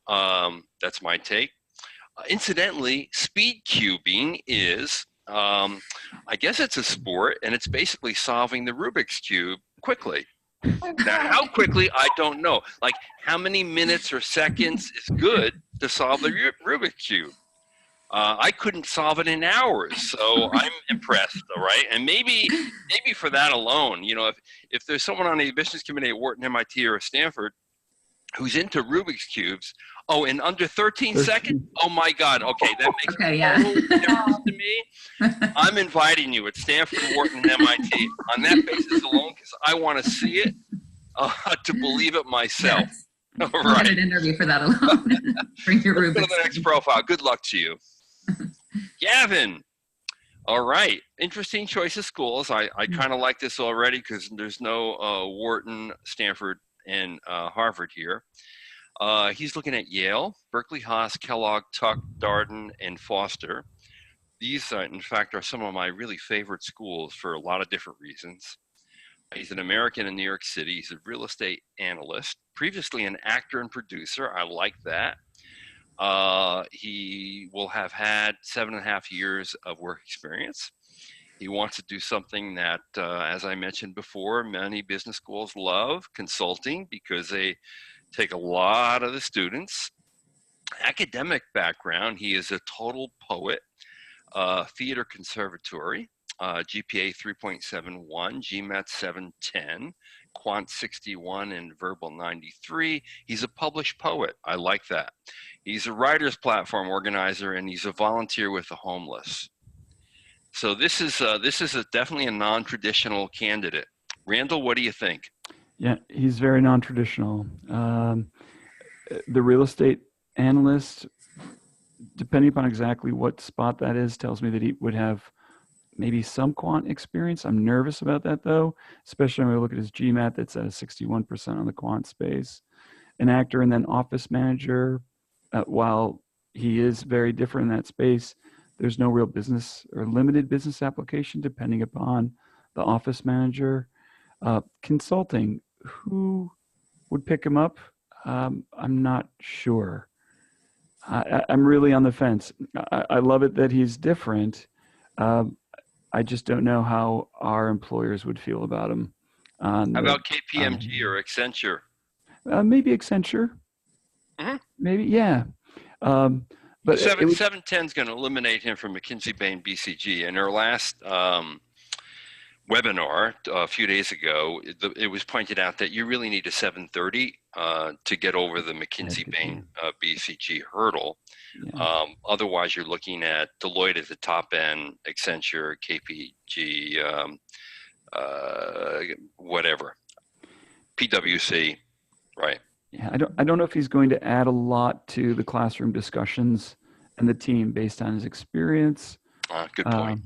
that's my take. Incidentally, speed cubing is I guess it's a sport, and it's basically solving the Rubik's Cube quickly. Now, how quickly, I don't know. Like, how many minutes or seconds is good to solve the Rubik's Cube? I couldn't solve it in hours, so I'm impressed, all right? And maybe for that alone, you know, if there's someone on the admissions committee at Wharton, MIT, or Stanford who's into Rubik's Cubes, in under 13 seconds, oh my God, okay, that makes total difference to me. I'm inviting you at Stanford, Wharton, and MIT on that basis alone, because I want to see it to believe it myself. Yes. All right. Get an interview for that alone. Bring your Rubik's. Go to the next profile. Good luck to you. Gavin. All right. Interesting choice of schools. I kind of like this already because there's no Wharton, Stanford, and Harvard here. He's looking at Yale, Berkeley, Haas, Kellogg, Tuck, Darden, and Foster. These, in fact, are some of my really favorite schools for a lot of different reasons. He's an American in New York City. He's a real estate analyst, previously an actor and producer. I like that. He will have had 7.5 years of work experience. He wants to do something that, as I mentioned before, many business schools love, consulting, because they take a lot of the students. Academic background, he is a total poet, theater conservatory, GPA 3.71, GMAT 710, Quant 61, and Verbal 93. He's a published poet. I like that. He's a writers platform organizer, and he's a volunteer with the homeless. So this is definitely a non-traditional candidate. Randall, what do you think? Yeah, he's very non-traditional. The real estate analyst, depending upon exactly what spot that is, tells me that he would have maybe some quant experience. I'm nervous about that, though, especially when we look at his GMAT that's at a 61% on the quant space. An actor and then office manager, while he is very different in that space, there's no real business or limited business application depending upon the office manager. Consulting, who would pick him up? I'm not sure. I'm really on the fence. I love it that he's different. I just don't know how our employers would feel about him. How about KPMG or Accenture? Maybe Accenture. Mm-hmm. Maybe, yeah. But 710 is going to eliminate him from McKinsey, Bain, BCG. In our last webinar a few days ago, it was pointed out that you really need a 730 to get over the McKinsey, Bain, BCG hurdle. Yeah. Otherwise, you're looking at Deloitte at the top end, Accenture, KPG, whatever, PwC, right? Yeah, I don't know if he's going to add a lot to the classroom discussions and the team based on his experience. Good point.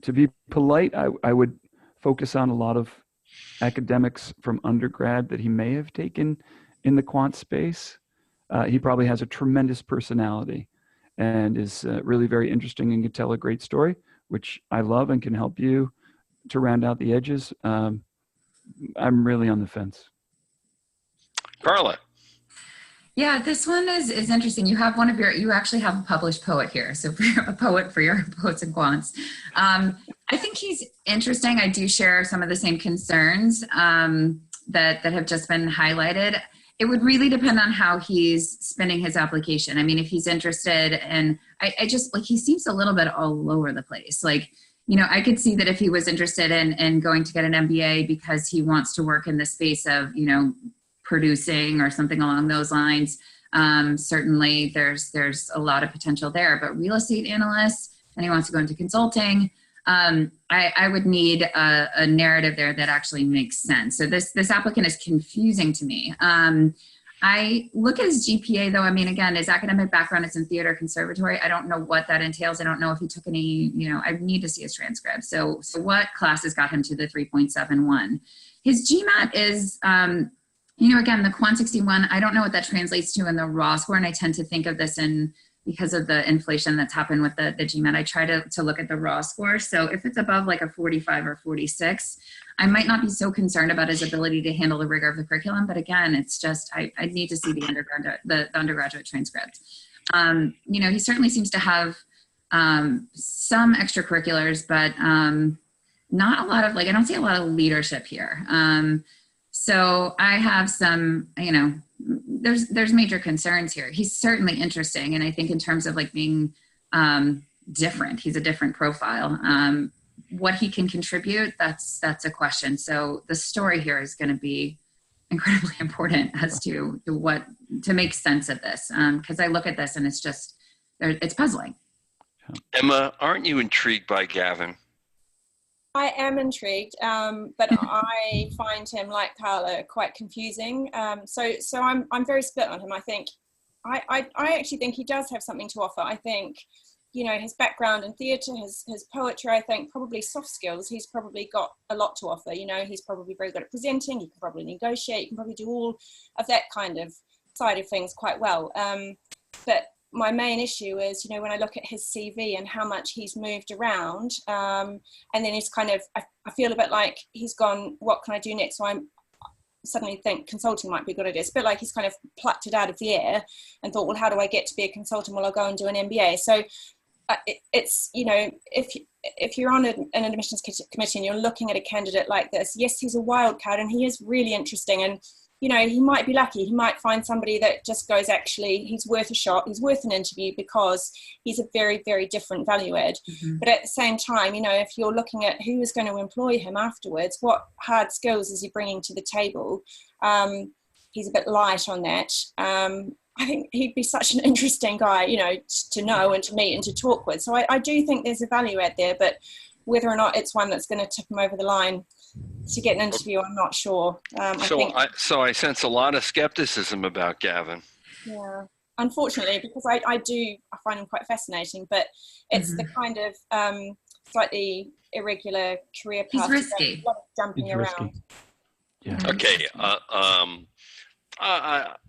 To be polite, I would focus on a lot of academics from undergrad that he may have taken in the quant space. He probably has a tremendous personality and is really very interesting and can tell a great story, which I love and can help you to round out the edges. I'm really on the fence. Carla. Yeah, this one is interesting. You have you actually have a published poet here. So for a poet for your Poets and Quants. I think he's interesting. I do share some of the same concerns that have just been highlighted. It would really depend on how he's spinning his application. I mean, if he's interested in, I just, like, he seems a little bit all over the place. Like, you know, I could see that if he was interested in going to get an MBA because he wants to work in the space of, you know, producing or something along those lines. Certainly there's a lot of potential there, but real estate analyst, and he wants to go into consulting. I would need a narrative there that actually makes sense. So this applicant is confusing to me. I look at his GPA though. I mean, again, his academic background is in theater conservatory. I don't know what that entails. I don't know if he took any, you know, I need to see his transcript. So what classes got him to the 3.71? His GMAT is, you know, again, the Quant 61, I don't know what that translates to in the raw score. And I tend to think of this because of the inflation that's happened with the GMAT, I try to look at the raw score. So if it's above like a 45 or 46, I might not be so concerned about his ability to handle the rigor of the curriculum. But again, it's just, I need to see the undergraduate transcript. He certainly seems to have some extracurriculars, but not a lot of, I don't see a lot of leadership here. So I have some, there's major concerns here. He's certainly interesting. And I think in terms of being different, he's a different profile. What he can contribute, that's a question. So the story here is going to be incredibly important as to what to make sense of this. Because I look at this and it's puzzling. Emma, aren't you intrigued by Gavin? I am intrigued, but I find him, like Karla, quite confusing. So I'm very split on him. I think I actually think he does have something to offer. I think, his background in theatre, his poetry, I think probably soft skills, he's probably got a lot to offer. He's probably very good at presenting, he can probably negotiate, he can probably do all of that kind of side of things quite well. But my main issue is, when I look at his CV and how much he's moved around, and then he's kind of, I feel a bit like he's gone, what can I do next? So I suddenly think consulting might be a good idea. It's a bit like he's kind of plucked it out of the air and thought, well, how do I get to be a consultant? Well, I'll go and do an MBA. So it's, if you're on an admissions committee and you're looking at a candidate like this, yes, he's a wild card and he is really interesting. And he might be lucky. He might find somebody that just goes, actually, he's worth a shot. He's worth an interview because he's a very, very different value add. Mm-hmm. But at the same time, if you're looking at who is going to employ him afterwards, what hard skills is he bringing to the table? He's a bit light on that. I think he'd be such an interesting guy, to know and to meet and to talk with. So I do think there's a value add there, but whether or not it's one that's going to tip him over the line to get an interview, I'm not sure. So I sense a lot of skepticism about Gavin. Yeah, unfortunately, because I find him quite fascinating, but it's the kind of slightly irregular career path. He's risky. A lot of jumping around. Risky. Yeah. Okay.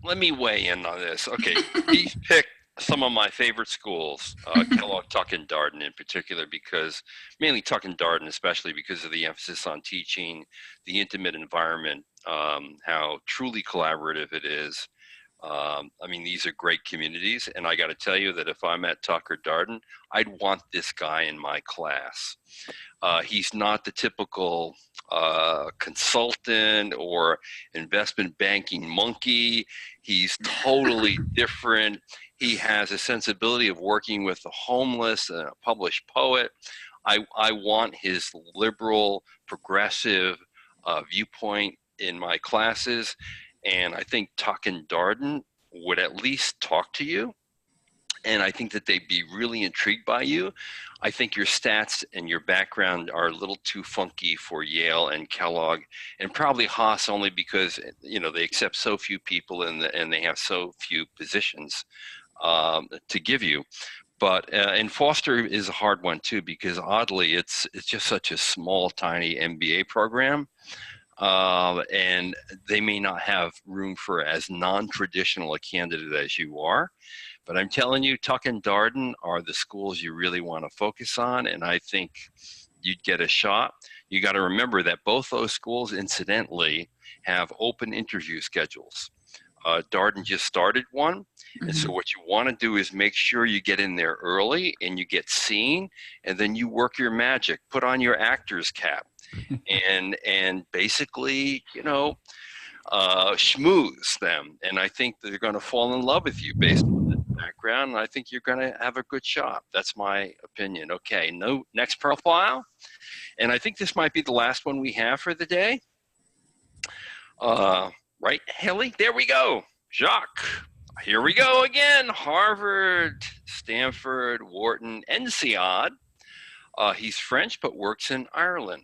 Let me weigh in on this. Okay, he's picked some of my favorite schools, Kellogg, Tuck, and Darden in particular, because mainly Tuck and Darden, especially because of the emphasis on teaching, the intimate environment, how truly collaborative it is. These are great communities, and I got to tell you that if I'm at Tuck or Darden, I'd want this guy in my class. He's not the typical consultant or investment banking monkey. He's totally different. He has a sensibility of working with the homeless, a published poet. I want his liberal, progressive viewpoint in my classes. And I think Tuck and Darden would at least talk to you. And I think that they'd be really intrigued by you. I think your stats and your background are a little too funky for Yale and Kellogg, and probably Haas only because they accept so few people and they have so few positions to give you. But and Foster is a hard one too, because oddly it's just such a small, tiny MBA program. And they may not have room for as non-traditional a candidate as you are. But I'm telling you, Tuck and Darden are the schools you really want to focus on, and I think you'd get a shot. You got to remember that both those schools, incidentally, have open interview schedules. Darden just started one, and so what you want to do is make sure you get in there early and you get seen, and then you work your magic, put on your actor's cap, and basically, schmooze them. And I think they're going to fall in love with you based on that background, and I think you're going to have a good shot. That's my opinion. Okay, next profile, and I think this might be the last one we have for the day. Right, Haley? There we go. Jacques. Here we go again. Harvard, Stanford, Wharton, INSEAD. He's French but works in Ireland.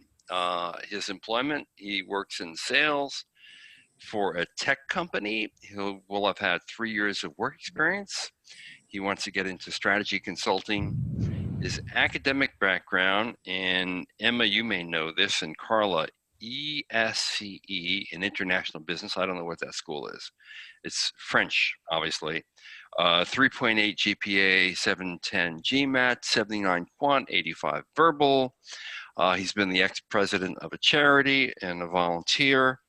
His employment, he works in sales for a tech company. He will have had 3 years of work experience. He wants to get into strategy consulting. His academic background, and Emma, you may know this, and Karla, ESCE in international business. I don't know what that school is. It's French, obviously. 3.8 GPA, 710 GMAT, 79 quant, 85 verbal. He's been the ex-president of a charity and a volunteer.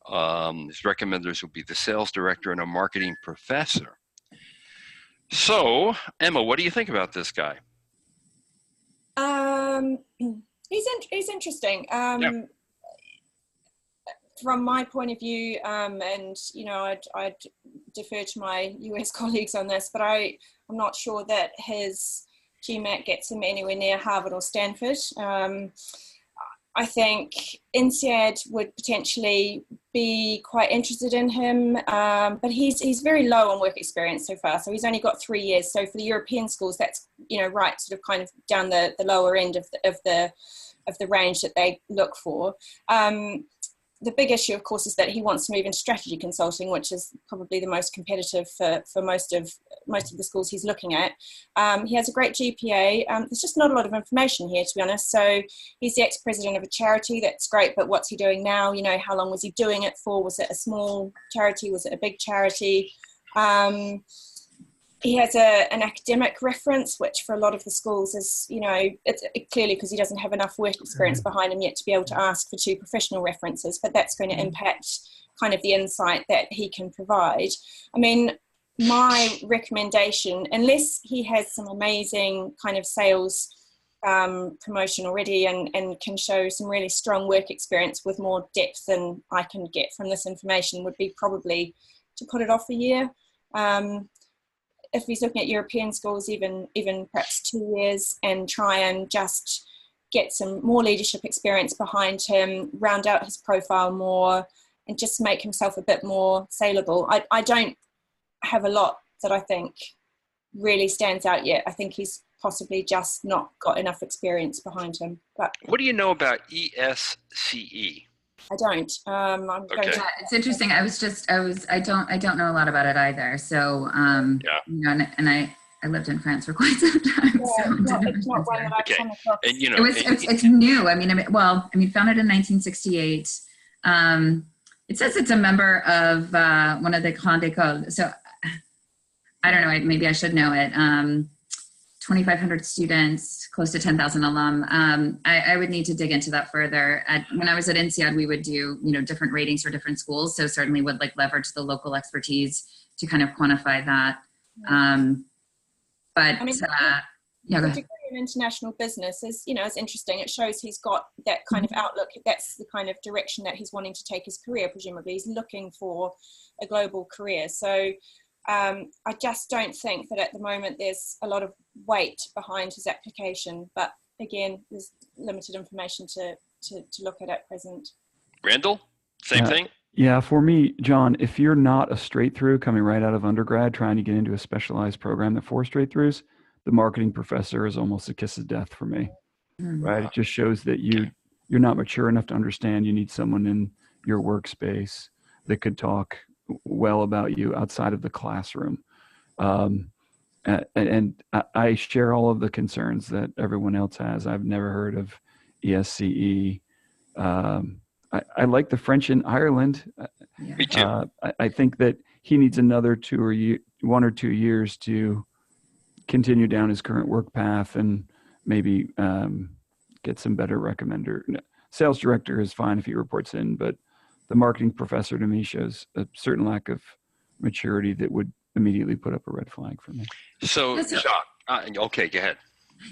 His recommenders will be the sales director and a marketing professor. So, Emma, what do you think about this guy? He's interesting. From my point of view, and you know, I'd defer to my US colleagues on this, but I'm not sure that his GMAT gets him anywhere near Harvard or Stanford. I think INSEAD would potentially be quite interested in him, but he's very low on work experience so far. So he's only got 3 years. So for the European schools, that's, you know, right, sort of kind of down the lower end of the range that they look for. The big issue, of course, is that he wants to move into strategy consulting, which is probably the most competitive for most of the schools he's looking at. He has a great GPA. There's just not a lot of information here, to be honest. So he's the ex-president of a charity. That's great, but what's he doing now? You know, how long was he doing it for? Was it a small charity? Was it a big charity? He has an academic reference, which for a lot of the schools is, you know, it's clearly because he doesn't have enough work experience behind him yet to be able to ask for 2 professional references, but that's going to impact kind of the insight that he can provide. I mean, my recommendation, unless he has some amazing kind of sales promotion already and can show some really strong work experience with more depth than I can get from this information, would be probably to put it off a year. If he's looking at European schools, even perhaps 2 years, and try and just get some more leadership experience behind him, round out his profile more, and just make himself a bit more saleable. I don't have a lot that I think really stands out yet. I think he's possibly just not got enough experience behind him. But What do you know about ESCE? I don't. I'm going to. Yeah, it's interesting. I don't know a lot about it either. So, you know, and I lived in France for quite some time. Yeah, so it's not one that I've come across. And you know, it's new. I mean, founded in 1968. It says it's a member of one of the Grandes Écoles. So, I don't know. Maybe I should know it. 2,500 students, close to 10,000 alum. I would need to dig into that further. When I was at INSEAD, we would do, you know, different ratings for different schools. So certainly would like leverage the local expertise to kind of quantify that. But I mean, yeah, go the ahead. degree in international business is, you know, it's interesting. It shows he's got that kind of outlook. That's the kind of direction that he's wanting to take his career. Presumably, he's looking for a global career. So I just don't think that at the moment there's a lot of weight behind his application. But again, there's limited information to look at present. Randall, same thing? Yeah, for me, John, if you're not a straight through coming right out of undergrad trying to get into a specialized program that for straight throughs, the marketing professor is almost a kiss of death for me. Right? It just shows that you're not mature enough to understand you need someone in your workspace that could talk well about you outside of the classroom. And I share all of the concerns that everyone else has. I've never heard of ESCE. I like the French in Ireland. Me too. I think that he needs another 1 or 2 years to continue down his current work path and maybe get some better recommender. Sales director is fine if he reports in, but the marketing professor to me shows a certain lack of maturity that would immediately put up a red flag for me. So, okay, go ahead.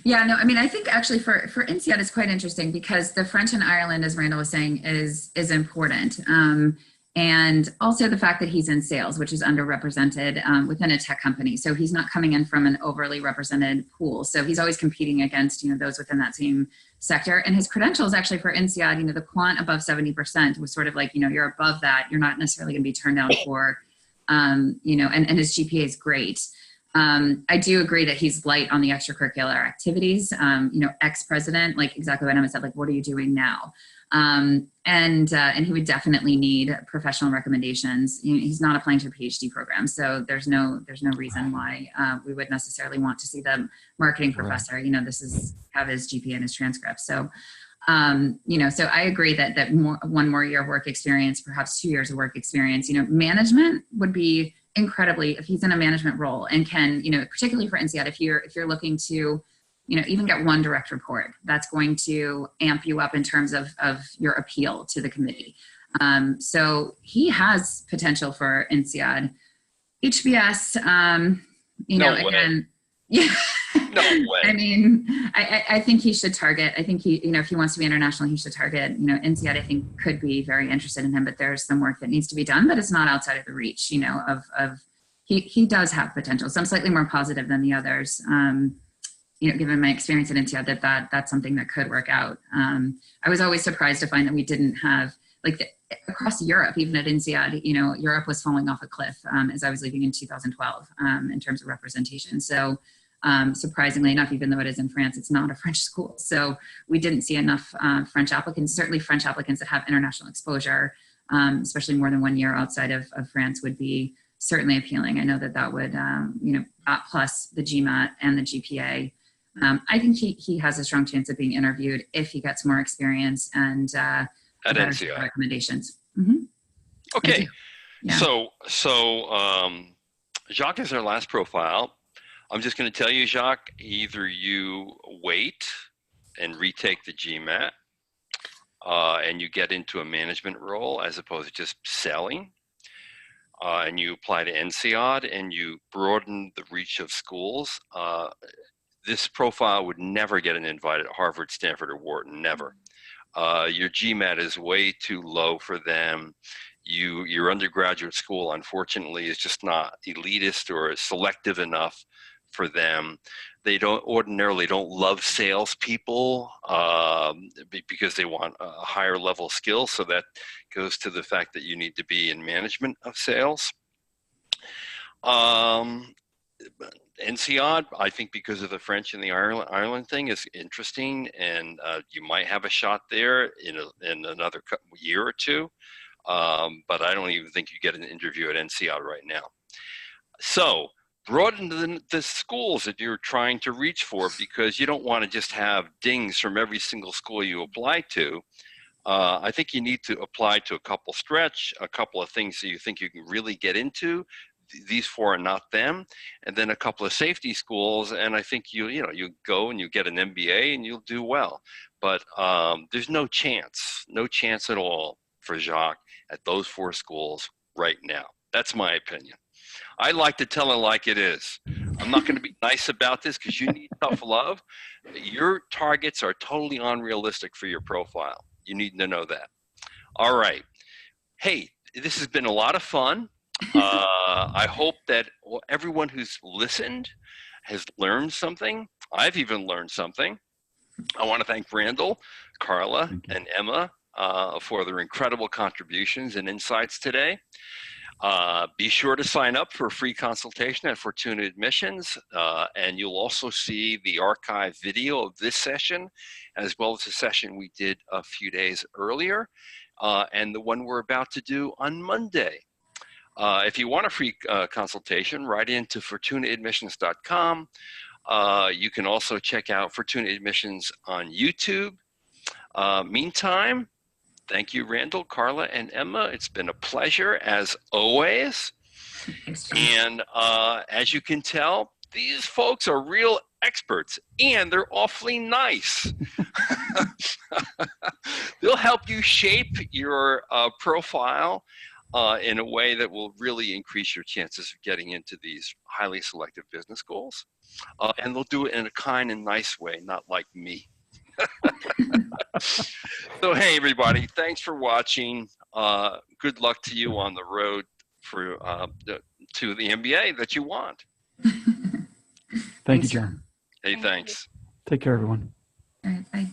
Yeah, no, I mean, I think actually for INSEAD it's quite interesting because the French in Ireland, as Randall was saying, is important. And also the fact that he's in sales, which is underrepresented within a tech company. So he's not coming in from an overly represented pool. So he's always competing against, you know, those within that same sector. And his credentials actually for INSEAD, you know, the quant above 70% was sort of like, you know, you're above that. You're not necessarily going to be turned down for, you know, and his GPA is great. I do agree that he's light on the extracurricular activities, you know, ex-president, like exactly what Emma said, like, what are you doing now? And he would definitely need professional recommendations. You know, he's not applying to a PhD program, so there's no reason why we would necessarily want to see the marketing professor. You know, have his GPA and his transcript. So, you know, so I agree that 1 more year of work experience, perhaps 2 years of work experience. You know, management would be incredibly if he's in a management role and can, you know, particularly for INSEAD, if you're looking to, you know, even get 1 direct report, that's going to amp you up in terms of your appeal to the committee. So he has potential for INSEAD. HBS, You No know, way. again, yeah. No way. I mean, I think he should target. I think he, you know, if he wants to be international, he should target. You know, INSEAD, I think, could be very interested in him, but there's some work that needs to be done. But it's not outside of the reach. You know, of he does have potential. So I'm slightly more positive than the others. You know, given my experience at INSEAD, that's something that could work out. I was always surprised to find that we didn't have, like, across Europe, even at INSEAD, you know, Europe was falling off a cliff as I was leaving in 2012 in terms of representation. So surprisingly enough, even though it is in France, it's not a French school. So we didn't see enough French applicants. Certainly French applicants that have international exposure, especially more than 1 year outside of France, would be certainly appealing. I know that would, you know, plus the GMAT and the GPA. I think he has a strong chance of being interviewed if he gets more experience and At INSEAD. recommendations. Mm-hmm. Okay. Yeah. So Jacques is our last profile. I'm just going to tell you, Jacques, either you wait and retake the GMAT and you get into a management role as opposed to just selling, and you apply to INSEAD and you broaden the reach of schools. This profile would never get an invite at Harvard, Stanford, or Wharton, never. Your GMAT is way too low for them. Your undergraduate school, unfortunately, is just not elitist or selective enough for them. They ordinarily don't love salespeople because they want a higher level skill. So that goes to the fact that you need to be in management of sales. INSEAD, I think, because of the French and the Ireland thing, is interesting, and you might have a shot there in another year or two. But I don't even think you get an interview at INSEAD right now. So broaden the schools that you're trying to reach for, because you don't want to just have dings from every single school you apply to. I think you need to apply to a couple of things that you think you can really get into. These four are not them, and then a couple of safety schools, and I think you go and you get an MBA and you'll do well. But there's no chance at all for Jacques at those four schools right now. That's my opinion. I like to tell it like it is. I'm not going to be nice about this because you need tough love. Your targets are totally unrealistic for your profile. You need to know that. All right. Hey, this has been a lot of fun. I hope that everyone who's listened has learned something. I've even learned something. I want to thank Randall, Karla, and Emma for their incredible contributions and insights today. Be sure to sign up for a free consultation at Fortuna Admissions, and you'll also see the archive video of this session, as well as the session we did a few days earlier, and the one we're about to do on Monday. If you want a free consultation, write into fortunaadmissions.com. You can also check out Fortuna Admissions on YouTube. Meantime, thank you, Randall, Karla, and Emma. It's been a pleasure, as always. And as you can tell, these folks are real experts, and they're awfully nice. They'll help you shape your profile in a way that will really increase your chances of getting into these highly selective business schools. And they'll do it in a kind and nice way, not like me. So, hey, everybody, thanks for watching. Good luck to you on the road to the MBA that you want. Thank you, John. Hey, thanks. Take care, everyone. All right, bye.